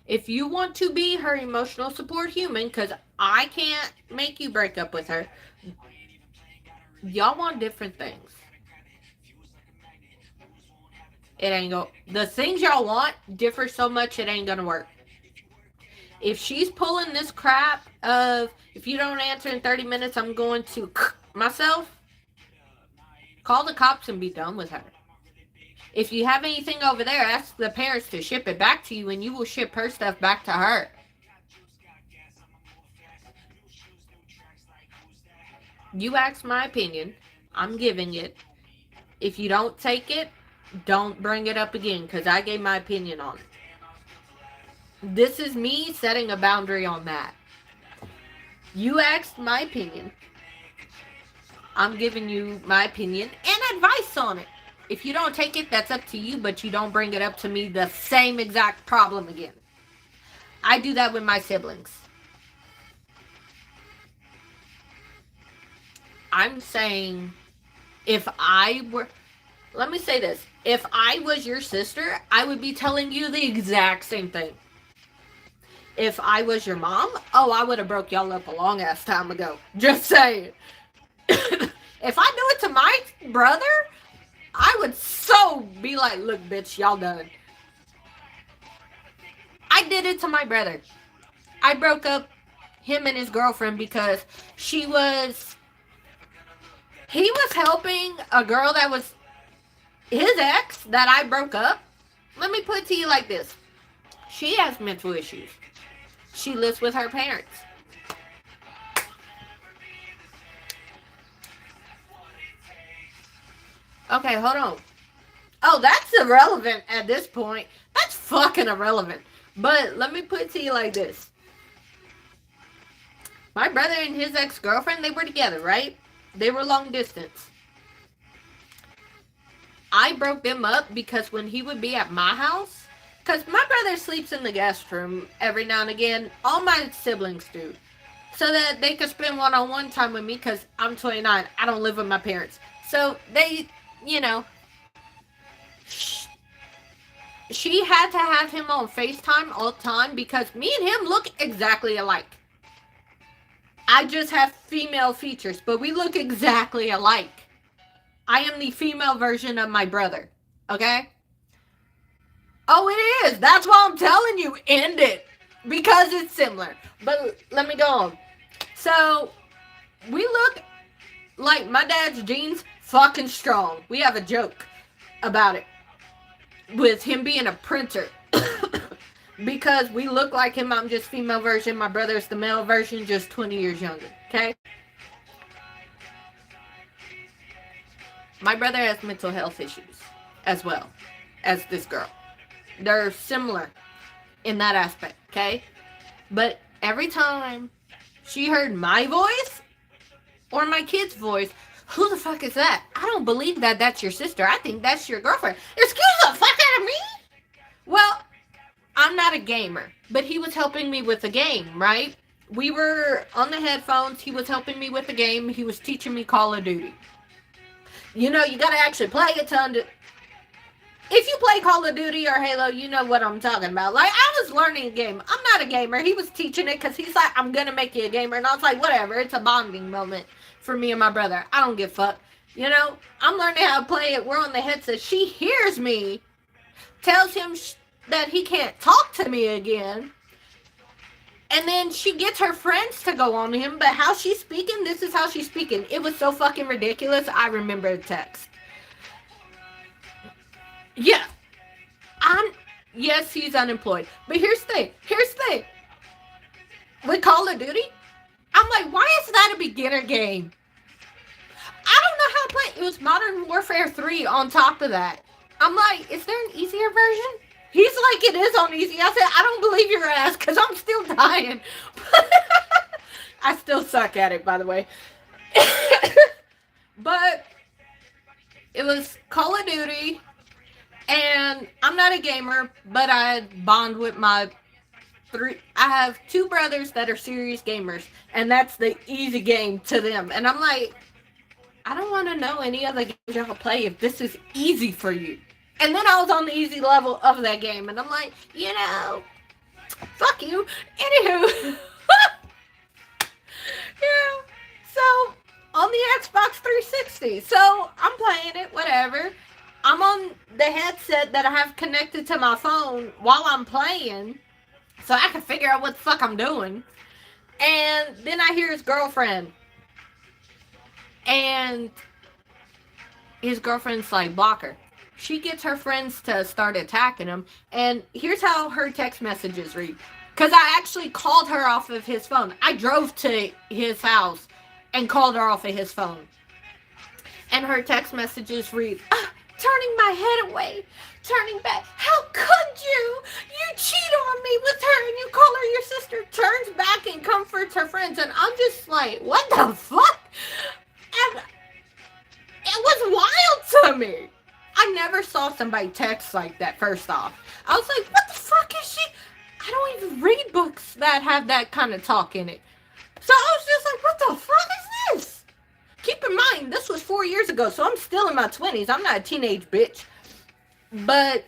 If you want to be her emotional support human, because I can't make you break up with her, y'all want different things. It ain't go. The things y'all want differ so much it ain't gonna work. If she's pulling this crap of, if you don't answer in 30 minutes, I'm going to myself, call the cops and be done with her. If you have anything over there, ask the parents to ship it back to you, and you will ship her stuff back to her. You asked my opinion. I'm giving it. If you don't take it, don't bring it up again, because I gave my opinion on it. This is me setting a boundary on that. You asked my opinion. I'm giving you my opinion and advice on it. If you don't take it, that's up to you, but you don't bring it up to me the same exact problem again. I do that with my siblings. I'm saying, if I were... let me say this. If I was your sister, I would be telling you the exact same thing. If I was your mom, oh, I would have broke y'all up a long ass time ago. Just saying. If I do it to my brother, I would so be like, look, bitch, y'all done. I did it to my brother. I broke up him and his girlfriend because he was helping a girl that was his ex that I broke up. Let me put it to you like this. She has mental issues. She lives with her parents. Okay, hold on. Oh, that's irrelevant at this point. That's fucking irrelevant. But let me put it to you like this. My brother and his ex-girlfriend, they were together, right? They were long distance. I broke them up because when he would be at my house, because my brother sleeps in the guest room every now and again. All my siblings do. So that they could spend one-on-one time with me because I'm 29. I don't live with my parents. So they, you know, she had to have him on FaceTime all the time because me and him look exactly alike. I just have female features, but we look exactly alike. I am the female version of my brother. Okay? Oh, it is. That's why I'm telling you. End it. Because it's similar. But let me go on. So, we look like my dad's jeans fucking strong. We have a joke about it. With him being a printer. Because we look like him. I'm just female version. My brother's the male version, just 20 years younger. Okay? My brother has mental health issues as well as this girl. They're similar in that aspect, okay? But every time she heard my voice or my kid's voice, who the fuck is that? I don't believe that that's your sister. I think that's your girlfriend. Excuse the fuck out of me? Well, I'm not a gamer, but he was helping me with a game, right? We were on the headphones. He was helping me with the game. He was teaching me Call of Duty. You know, you gotta actually play it to if you play Call of Duty or Halo, you know what I'm talking about. Like, I was learning a game. I'm not a gamer. He was teaching it because he's like, I'm gonna make you a gamer. And I was like, whatever. It's a bonding moment for me and my brother. I don't give a fuck. You know, I'm learning how to play it. We're on the headset. She hears me, tells him that he can't talk to me again. And then she gets her friends to go on him. But how she's speaking, this is how she's speaking. It was so fucking ridiculous. I remember the text. Yeah. Yes, he's unemployed. But here's the thing. With Call of Duty, I'm like, why is that a beginner game? I don't know how to play. It was Modern Warfare 3 on top of that. I'm like, is there an easier version? He's like, it is on easy. I said, I don't believe your ass because I'm still dying. I still suck at it, by the way. But it was Call of Duty. And I'm not a gamer, but I bond with my I have two brothers that are serious gamers. And that's the easy game to them. And I'm like, I don't want to know any other games y'all play if this is easy for you. And then I was on the easy level of that game. And I'm like, you know, fuck you. Anywho. Yeah. So, on the Xbox 360. So, I'm playing it, whatever. I'm on the headset that I have connected to my phone while I'm playing. So, I can figure out what the fuck I'm doing. And then I hear his girlfriend. And his girlfriend's like, block her. She gets her friends to start attacking him. And here's how her text messages read. Because I actually called her off of his phone. I drove to his house and called her off of his phone. And her text messages read, turning my head away, turning back. How could you? You cheat on me with her and you call her your sister. Turns back and comforts her friends. And I'm just like, what the fuck? And it was wild to me. I never saw somebody text like that, first off. I was like, what the fuck is she? I don't even read books that have that kind of talk in it. So I was just like, what the fuck is this? Keep in mind, this this was 4 years ago, so I'm still in my 20s. I'm not a teenage bitch. But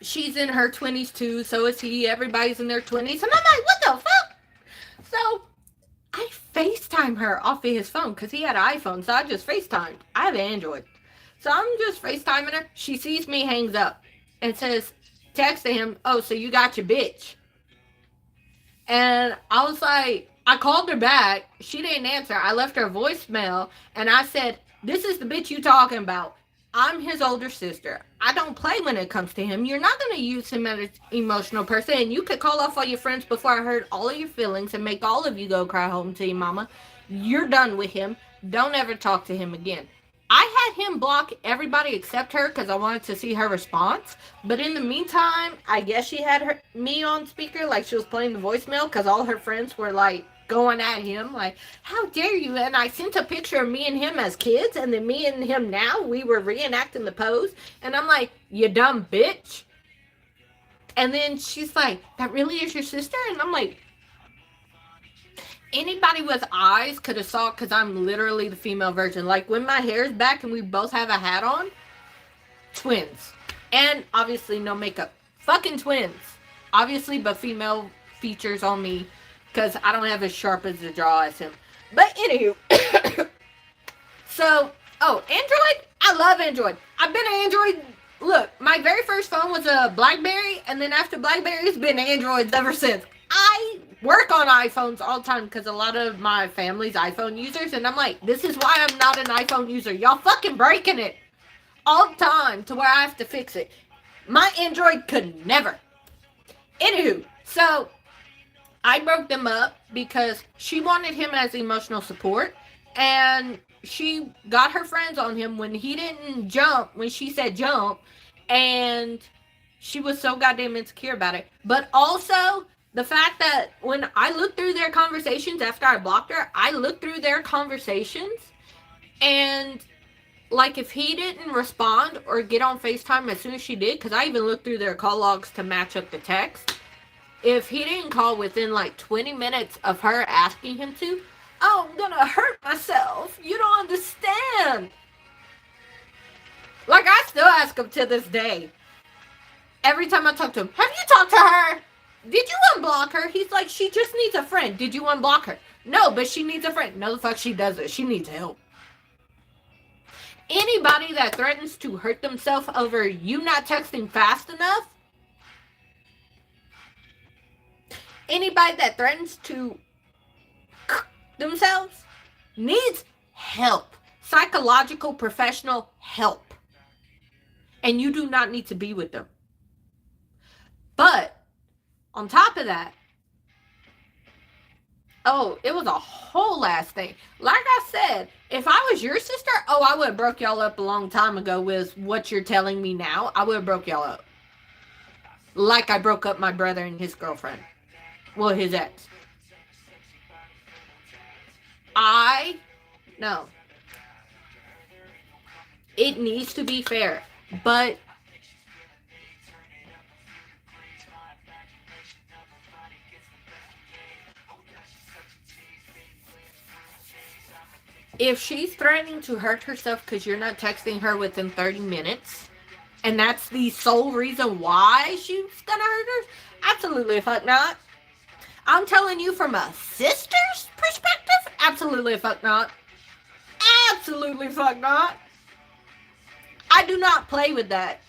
she's in her 20s too, so is he. Everybody's in their 20s. And I'm like, what the fuck? So I FaceTime her off of his phone because he had an iPhone, so I just FaceTimed. I have an Android. So I'm just FaceTiming her. She sees me, hangs up, and says, text to him, oh, so you got your bitch. And I was like, I called her back. She didn't answer. I left her a voicemail, and I said, this is the bitch you talking about. I'm his older sister. I don't play when it comes to him. You're not going to use him as an emotional person. And you could call off all your friends before I hurt all of your feelings and make all of you go cry home to your mama. You're done with him. Don't ever talk to him again. I had him block everybody except her because I wanted to see her response. But in the meantime, I guess she had me on speaker, like she was playing the voicemail, because all her friends were like going at him, like, how dare you? And I sent a picture of me and him as kids, and then me and him now, we were reenacting the pose. And I'm like, you dumb bitch. And then she's like, that really is your sister? And I'm like, anybody with eyes could have saw, because I'm literally the female version. Like, when my hair's back and we both have a hat on, twins. And obviously no makeup. Fucking twins. Obviously, but female features on me, because I don't have as sharp as a jaw as him. But anywho. So, Android? I love Android. I've been an Android. Look, my very first phone was a BlackBerry, and then after BlackBerry, it's been Androids ever since. I work on iPhones all the time because a lot of my family's iPhone users, and I'm like, this is why I'm not an iPhone user. Y'all fucking breaking it all the time to where I have to fix it. My Android could never. Anywho, so I broke them up because she wanted him as emotional support, and she got her friends on him when he didn't jump, when she said jump, and she was so goddamn insecure about it. But also, the fact that when I looked through their conversations after I blocked her, I looked through their conversations, and like if he didn't respond or get on FaceTime as soon as she did, because I even looked through their call logs to match up the text, if he didn't call within like 20 minutes of her asking him to, oh, I'm gonna hurt myself. You don't understand. Like, I still ask him to this day. Every time I talk to him, have you talked to her? Did you unblock her? He's like, she just needs a friend. Did you unblock her? No, but she needs a friend. No, the fuck she doesn't. She needs help. Anybody that threatens to hurt themselves over you not texting fast enough, anybody that threatens to themselves needs help. Psychological, professional help. And you do not need to be with them. But on top of that, it was a whole ass thing. Like I said, if I was your sister, I would have broke y'all up a long time ago with what you're telling me now. I would have broke y'all up. Like I broke up my brother and his girlfriend. Well, his ex. No. It needs to be fair. But if she's threatening to hurt herself because you're not texting her within 30 minutes, and that's the sole reason why she's gonna hurt her, absolutely fuck not. I'm telling you from a sister's perspective, absolutely fuck not. Absolutely fuck not. I do not play with that.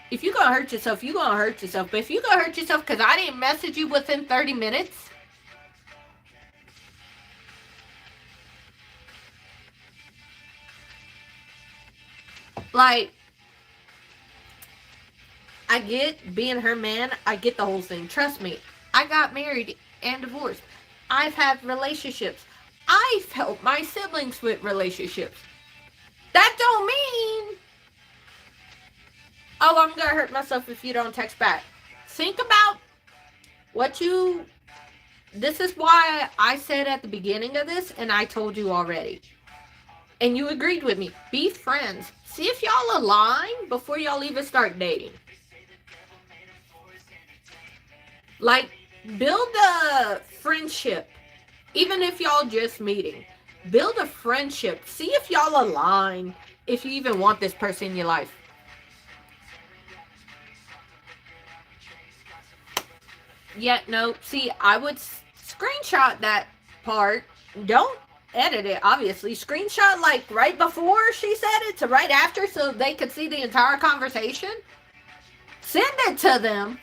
If you're gonna hurt yourself, you're gonna hurt yourself. But if you're gonna hurt yourself because I didn't message you within 30 minutes, like, I get being her man. I get the whole thing. Trust me. I got married and divorced. I've had relationships. I've helped my siblings with relationships. That don't mean, I'm going to hurt myself if you don't text back. Think about this is why I said at the beginning of this, and I told you already. And you agreed with me. Be friends. See if y'all align before y'all even start dating. Like, build a friendship. Even if y'all just meeting. Build a friendship. See if y'all align. If you even want this person in your life. Yeah, no. See, I would screenshot that part. Don't edit it, obviously. Screenshot like right before she said it to right after so they could see the entire conversation. Send it to them.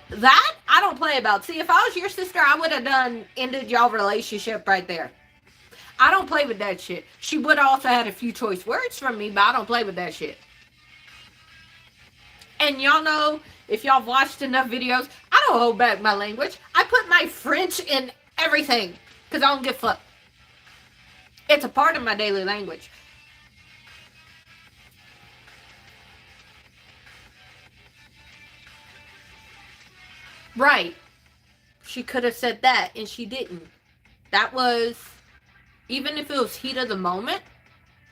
That I don't play about. See, if I was your sister, I would have done ended y'all relationship right there. I don't play with that shit. She would have also had a few choice words from me, but I don't play with that shit. And y'all know, if y'all watched enough videos, I don't hold back my language. I put my French in everything because I don't give a fuck. It's a part of my daily language. Right. She could have said that, and she didn't. That was, even if it was heat of the moment,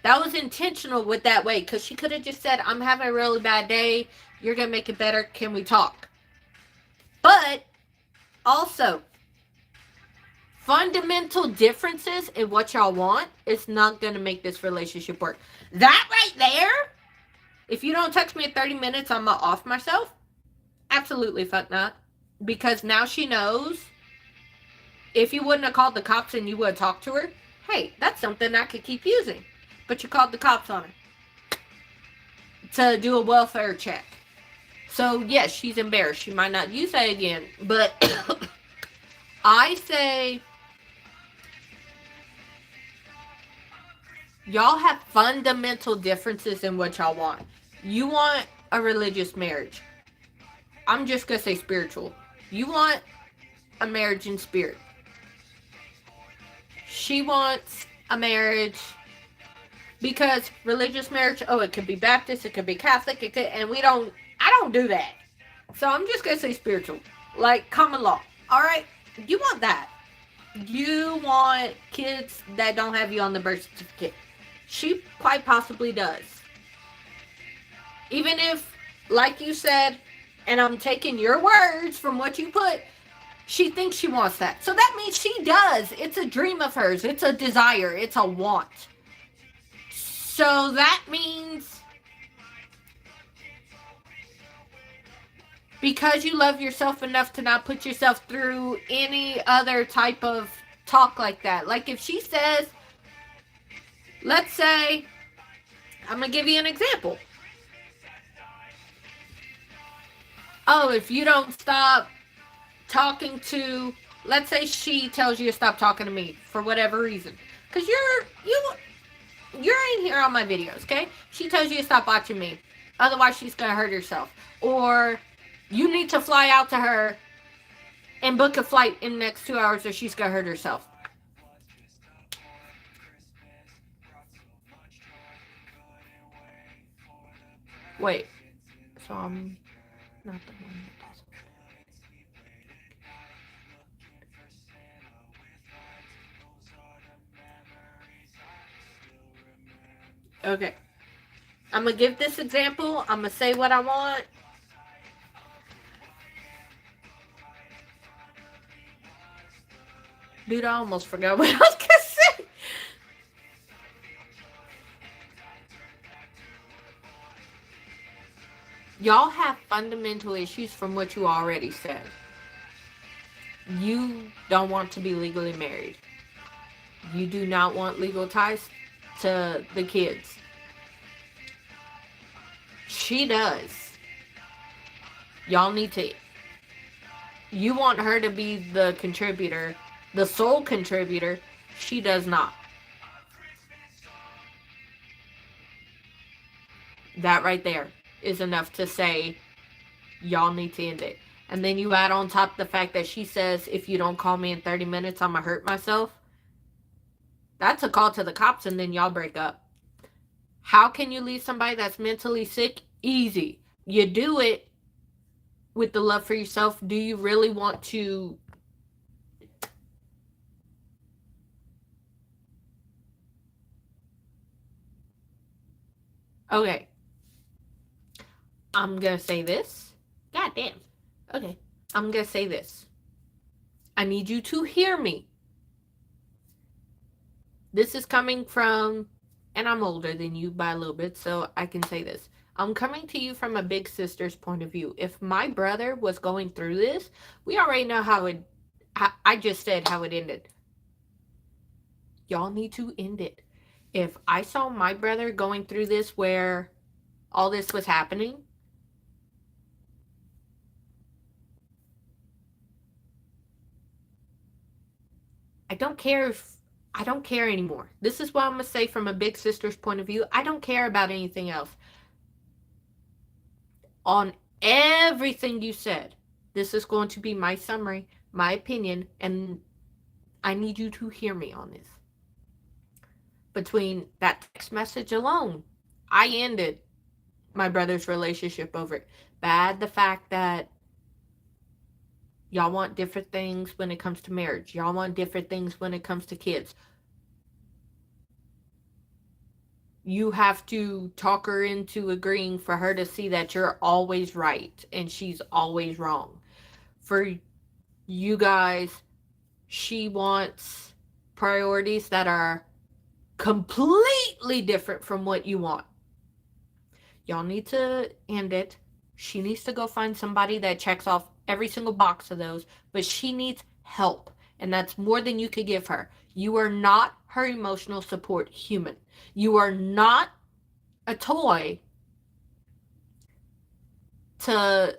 that was intentional with that way. Because she could have just said, I'm having a really bad day. You're going to make it better. Can we talk? But also, fundamental differences in what y'all want is not going to make this relationship work. That right there, if you don't text me in 30 minutes, I'm going to off myself. Absolutely fuck not. Because now she knows if you wouldn't have called the cops and you would have talked to her, hey, that's something I could keep using. But you called the cops on her to do a welfare check. So, yes, she's embarrassed. She might not use that again. But I say, y'all have fundamental differences in what y'all want. You want a religious marriage. I'm just going to say spiritual. You want a marriage in spirit. She wants a marriage because religious marriage, oh, it could be Baptist, it could be Catholic, it could, and I don't do that. So I'm just going to say spiritual. Like common law. All right? You want that. You want kids that don't have you on the birth certificate. She quite possibly does. Even if, like you said, and I'm taking your words from what you put, she thinks she wants that. So that means she does. It's a dream of hers. It's a desire. It's a want. So that means because you love yourself enough to not put yourself through any other type of talk like that. Like if she says, let's say, I'm going to give you an example. Oh, if you don't stop talking to, let's say she tells you to stop talking to me for whatever reason. Because you're in here on my videos, okay? She tells you to stop watching me. Otherwise, she's going to hurt herself. Or you need to fly out to her and book a flight in the next 2 hours or she's going to hurt herself. Wait. So I'm not the one that does it. Okay. I'm going to give this example. I'm going to say what I want. Dude, I almost forgot what I was going to say. Y'all have fundamental issues from what you already said. You don't want to be legally married. You do not want legal ties to the kids. She does. Y'all need to... You want her to be the contributor, the sole contributor. She does not. That right there is enough to say y'all need to end it. And then you add on top the fact that she says, if you don't call me in 30 minutes, I'm going to hurt myself. That's a call to the cops and then y'all break up. How can you leave somebody that's mentally sick? Easy. You do it with the love for yourself. Do you really want to... Okay. I'm going to say this. God damn. Okay. I'm going to say this. I need you to hear me. This is coming from, and I'm older than you by a little bit, so I can say this. I'm coming to you from a big sister's point of view. If my brother was going through this, we already know how it, I just said how it ended. Y'all need to end it. If I saw my brother going through this where all this was happening, I don't care if I don't care anymore. This is what I'm going to say from a big sister's point of view. I don't care about anything else. On everything you said, this is going to be my summary, my opinion, and I need you to hear me on this. Between that text message alone, I ended my brother's relationship over it. Bad the fact that y'all want different things when it comes to marriage. Y'all want different things when it comes to kids. You have to talk her into agreeing for her to see that you're always right and she's always wrong. For you guys, she wants priorities that are completely different from what you want. Y'all need to end it. She needs to go find somebody that checks off every single box of those, but she needs help. And that's more than you could give her. You are not her emotional support human. You are not a toy to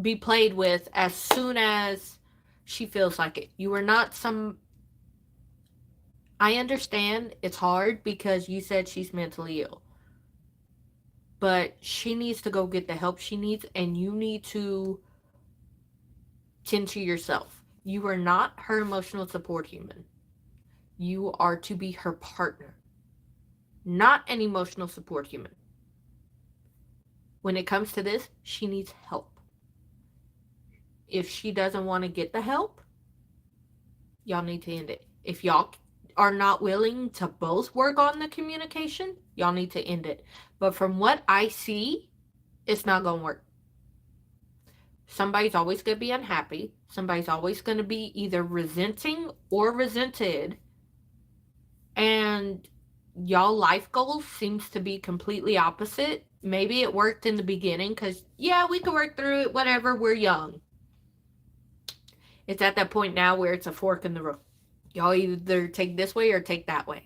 be played with as soon as she feels like it. You are not some. I understand it's hard because you said she's mentally ill. But she needs to go get the help she needs, and you need to tend to yourself. You are not her emotional support human. You are to be her partner, not an emotional support human. When it comes to this, she needs help. If she doesn't want to get the help, y'all need to end it. If y'all are not willing to both work on the communication, y'all need to end it. But from what I see, it's not going to work. Somebody's always going to be unhappy. Somebody's always going to be either resenting or resented. And y'all life goals seems to be completely opposite. Maybe it worked in the beginning because, yeah, we can work through it, whatever, we're young. It's at that point now where it's a fork in the road. Y'all either take this way or take that way.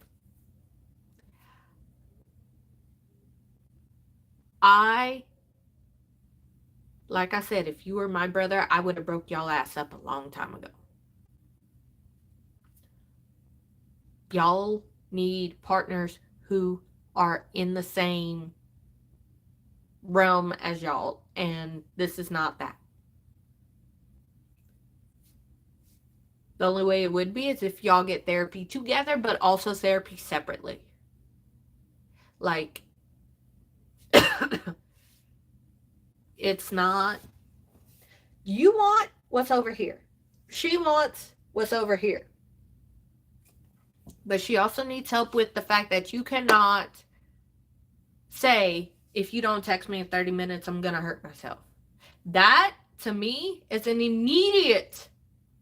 Like I said, if you were my brother, I would have broke y'all ass up a long time ago. Y'all need partners who are in the same realm as y'all, and this is not that. The only way it would be is if y'all get therapy together, but also therapy separately. Like, it's not. You want what's over here. She wants what's over here. But she also needs help with the fact that you cannot say, if you don't text me in 30 minutes, I'm going to hurt myself. That, to me, is an immediate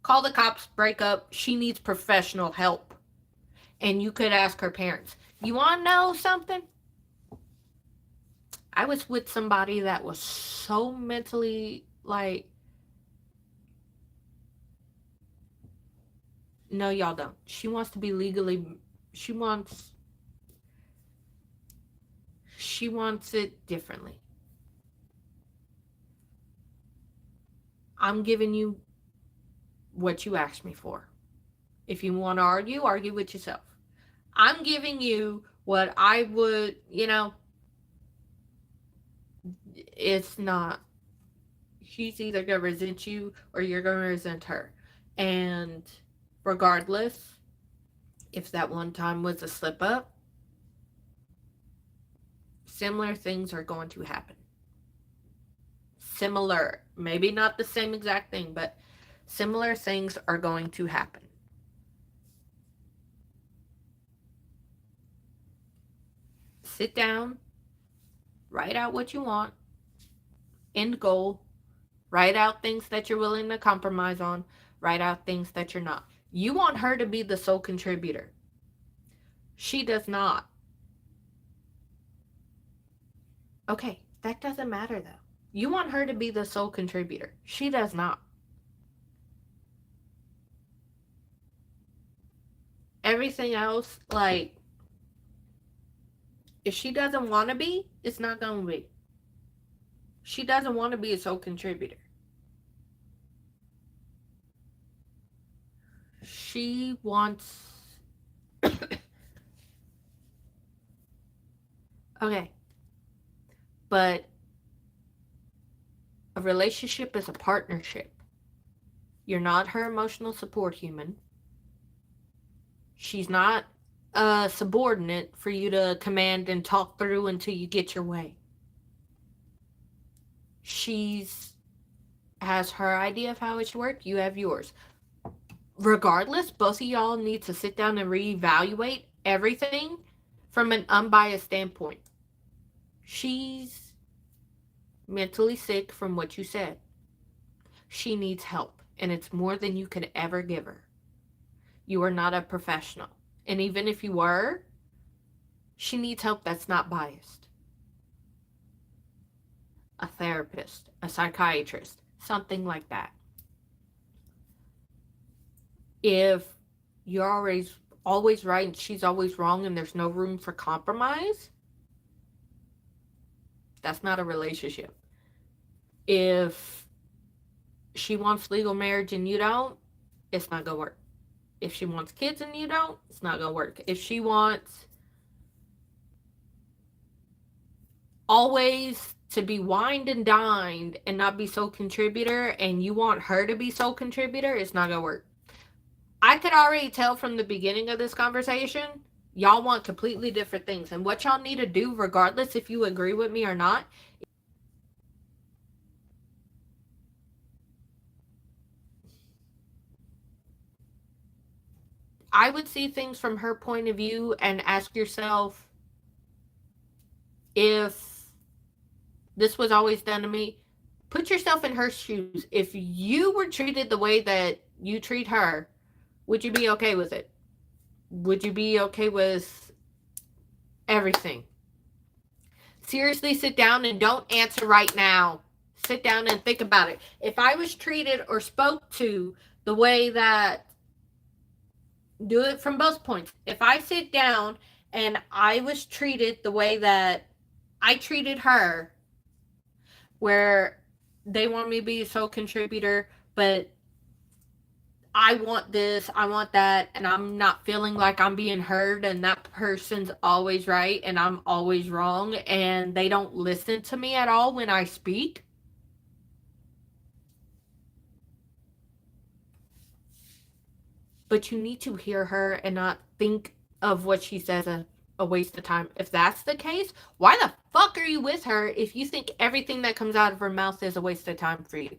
call the cops, break up. She needs professional help. And you could ask her parents. You want to know something? I was with somebody that was so mentally like, no, y'all don't. She wants to be legally, she wants it differently. I'm giving you what you asked me for. If you want to argue with yourself. I'm giving you what I would, it's not. She's either going to resent you or you're going to resent her. And regardless, if that one time was a slip up, similar things are going to happen. Similar, maybe not the same exact thing, but similar things are going to happen. Sit down, write out what you want, end goal, write out things that you're willing to compromise on, write out things that you're not. You want her to be the sole contributor. She does not. Okay, that doesn't matter though. You want her to be the sole contributor. She does not. Everything else, like, if she doesn't want to be, it's not going to be. She doesn't want to be a sole contributor. She wants. Okay. But a relationship is a partnership. You're not her emotional support human. She's not a subordinate for you to command and talk through until you get your way. She's has her idea of how it should work. You have yours. Regardless, both of y'all need to sit down and reevaluate everything from an unbiased standpoint. She's mentally sick from what you said. She needs help, and it's more than you could ever give her. You are not a professional. And even if you were, she needs help that's not biased. A therapist, a psychiatrist, something like that. If you're always right and she's always wrong and there's no room for compromise, that's not a relationship. If she wants legal marriage and you don't, it's not gonna work. If she wants kids and you don't, it's not gonna work. If she wants always to be wined and dined and not be sole contributor and you want her to be sole contributor, it's not gonna work. I could already tell from the beginning of this conversation, y'all want completely different things. And what y'all need to do, regardless if you agree with me or not, I would see things from her point of view and ask yourself, if this was always done to me, put yourself in her shoes. If you were treated the way that you treat her, would you be okay with it? Would you be okay with everything? Seriously, sit down and don't answer right now. Sit down and think about it. If I was treated or spoke to the way that, do it from both points. If I sit down and I was treated the way that I treated her, where they want me to be a sole contributor, but I want this, I want that, and I'm not feeling like I'm being heard, and that person's always right and I'm always wrong, and they don't listen to me at all when I speak. But you need to hear her and not think of what she says as a waste of time. If that's the case, why the fuck are you with her if you think everything that comes out of her mouth is a waste of time for you?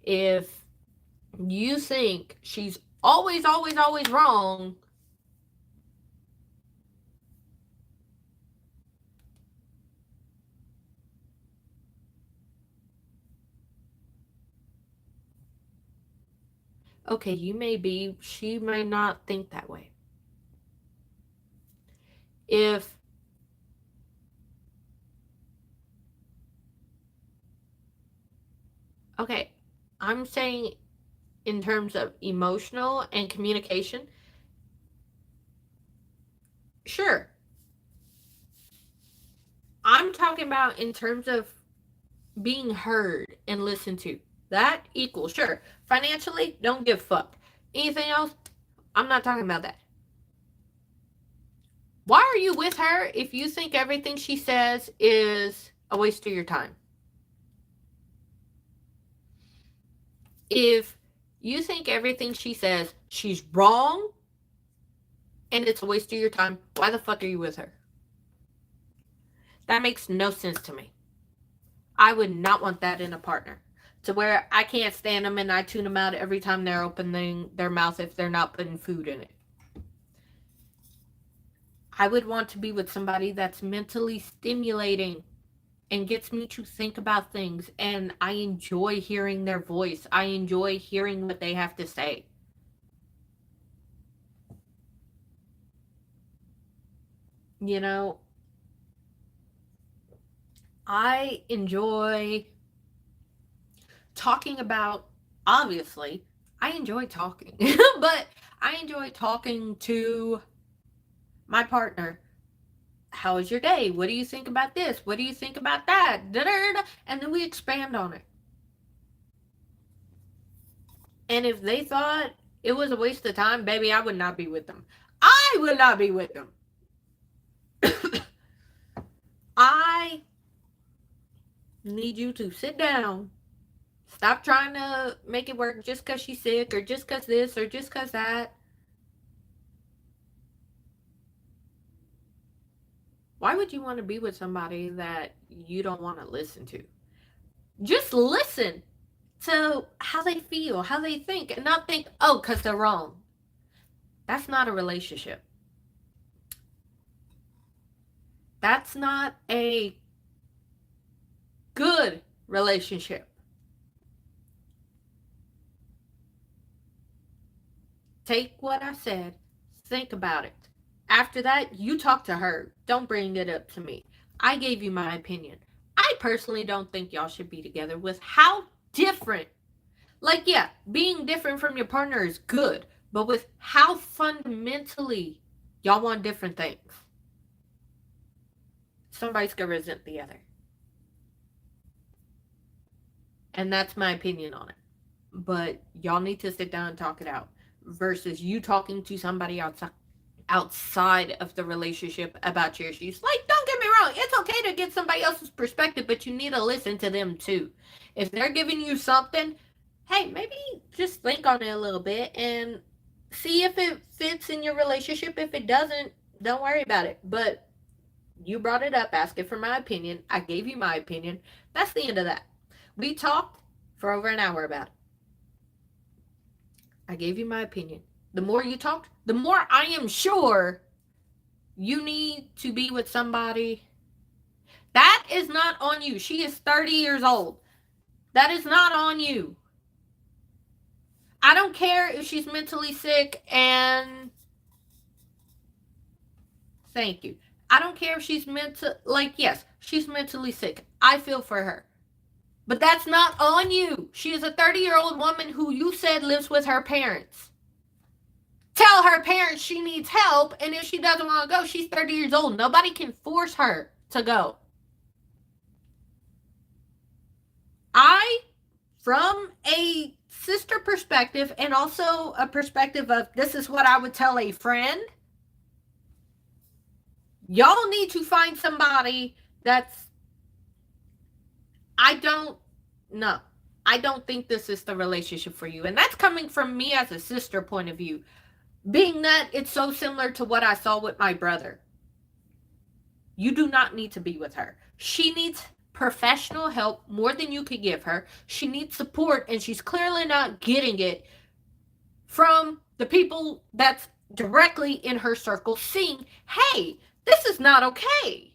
If you think she's always, always, always wrong, okay, she may not think that way. If, okay, I'm saying in terms of emotional and communication, sure. I'm talking about in terms of being heard and listened to. That equals, sure. Financially, don't give a fuck. Anything else, I'm not talking about that. Why are you with her if you think everything she says is a waste of your time? If you think everything she says, she's wrong and it's a waste of your time, why the fuck are you with her? That makes no sense to me. I would not want that in a partner. To where I can't stand them and I tune them out every time they're opening their mouth if they're not putting food in it. I would want to be with somebody that's mentally stimulating and gets me to think about things, and I enjoy hearing their voice. I enjoy hearing what they have to say. You know, I enjoy talking about, obviously, I enjoy talking, but I enjoy talking to my partner. How was your day? What do you think about this? What do you think about that? Da-da-da-da. And then we expand on it. And if they thought it was a waste of time, baby, I would not be with them. I would not be with them. I need you to sit down. Stop trying to make it work just because she's sick or just because this or just because that. Why would you want to be with somebody that you don't want to listen to? Just listen to how they feel, how they think, and not think, oh, because they're wrong. That's not a relationship. That's not a good relationship. Take what I said, think about it. After that, you talk to her. Don't bring it up to me. I gave you my opinion. I personally don't think y'all should be together with how different. Like, yeah, being different from your partner is good, but with how fundamentally y'all want different things, somebody's gonna resent the other. And that's my opinion on it. But y'all need to sit down and talk it out versus you talking to somebody outside of the relationship about your issues. Like, don't get me wrong, it's okay to get somebody else's perspective, but you need to listen to them too. If they're giving you something, hey, maybe just think on it a little bit and see if it fits in your relationship. If it doesn't, don't worry about it. But you brought it up, asking for my opinion. I gave you my opinion. That's the end of that. We talked for over an hour about it. I gave you my opinion. The more you talk, the more I am sure you need to be with somebody. That is not on you. She is 30 years old. That is not on you. I don't care if she's mentally sick and thank you. I don't care if she's yes, she's mentally sick. I feel for her. But that's not on you. She is a 30-year-old woman who you said lives with her parents. Tell her parents she needs help, and if she doesn't want to go, she's 30 years old. Nobody can force her to go. I, from a sister perspective and also a perspective of this is what I would tell a friend, y'all need to find somebody that's, I don't know. I don't think this is the relationship for you. And that's coming from me as a sister point of view. Being that it's so similar to what I saw with my brother. You do not need to be with her. She needs professional help more than you could give her. She needs support, and she's clearly not getting it from the people that's directly in her circle, seeing, hey, this is not okay.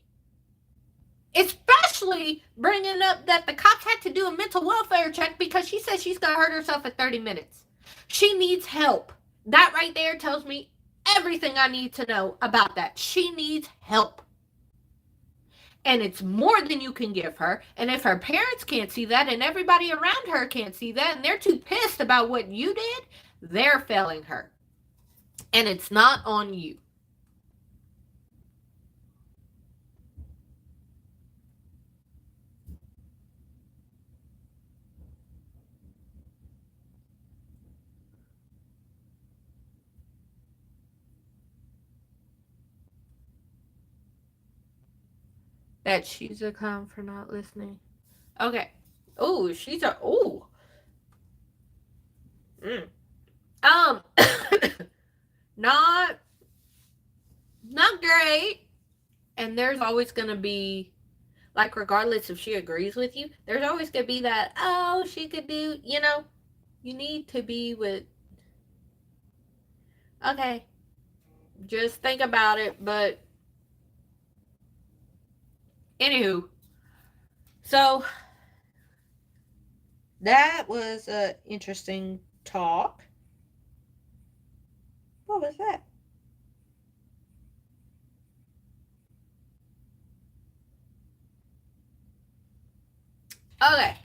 Especially bringing up that the cops had to do a mental welfare check because she said she's going to hurt herself in 30 minutes. She needs help. That right there tells me everything I need to know about that. She needs help. And it's more than you can give her. And if her parents can't see that and everybody around her can't see that and they're too pissed about what you did, they're failing her. And it's not on you. That she's a clown for not listening. Okay. Oh, she's a mm. um not not great. And there's always gonna be, like, regardless if she agrees with you, there's always gonna be that, oh, she could do, you need to be with, okay, just think about it. But anywho, so that was a interesting talk. What was that? Okay.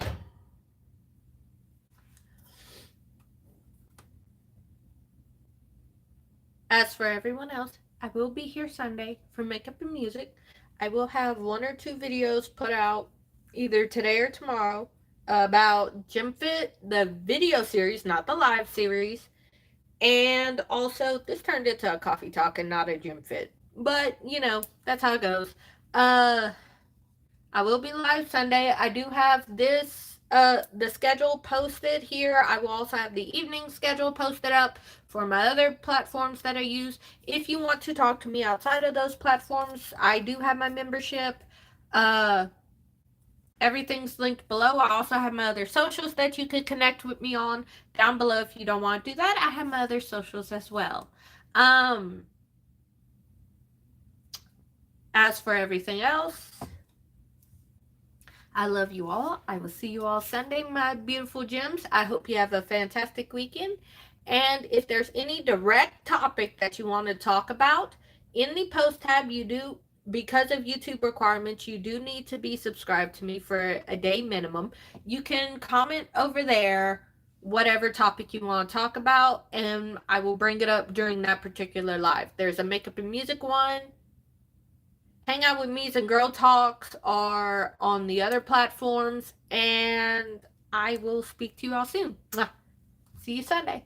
As for everyone else, I will be here Sunday for makeup and music. I will have 1 or 2 videos put out either today or tomorrow about GemFit, the video series, not the live series. And also, this turned into a coffee talk and not a GemFit. But, that's how it goes. Uh, I will be live Sunday. I do have the schedule posted here. I will also have the evening schedule posted up for my other platforms that I use. If you want to talk to me outside of those platforms, I do have my membership. Uh Everything's linked below. I also have my other socials that you could connect with me on down below. If you don't want to do that, I have my other socials as well. Um as for everything else, I love you all. I will see you all Sunday, my beautiful gems. I hope you have a fantastic weekend. And if there's any direct topic that you want to talk about, in the post tab, you do, because of YouTube requirements, you do need to be subscribed to me for a day minimum. You can comment over there whatever topic you want to talk about, and I will bring it up during that particular live. There's a makeup and music one. Hang out with me's and girl talks are on the other platforms, and I will speak to you all soon. See you Sunday.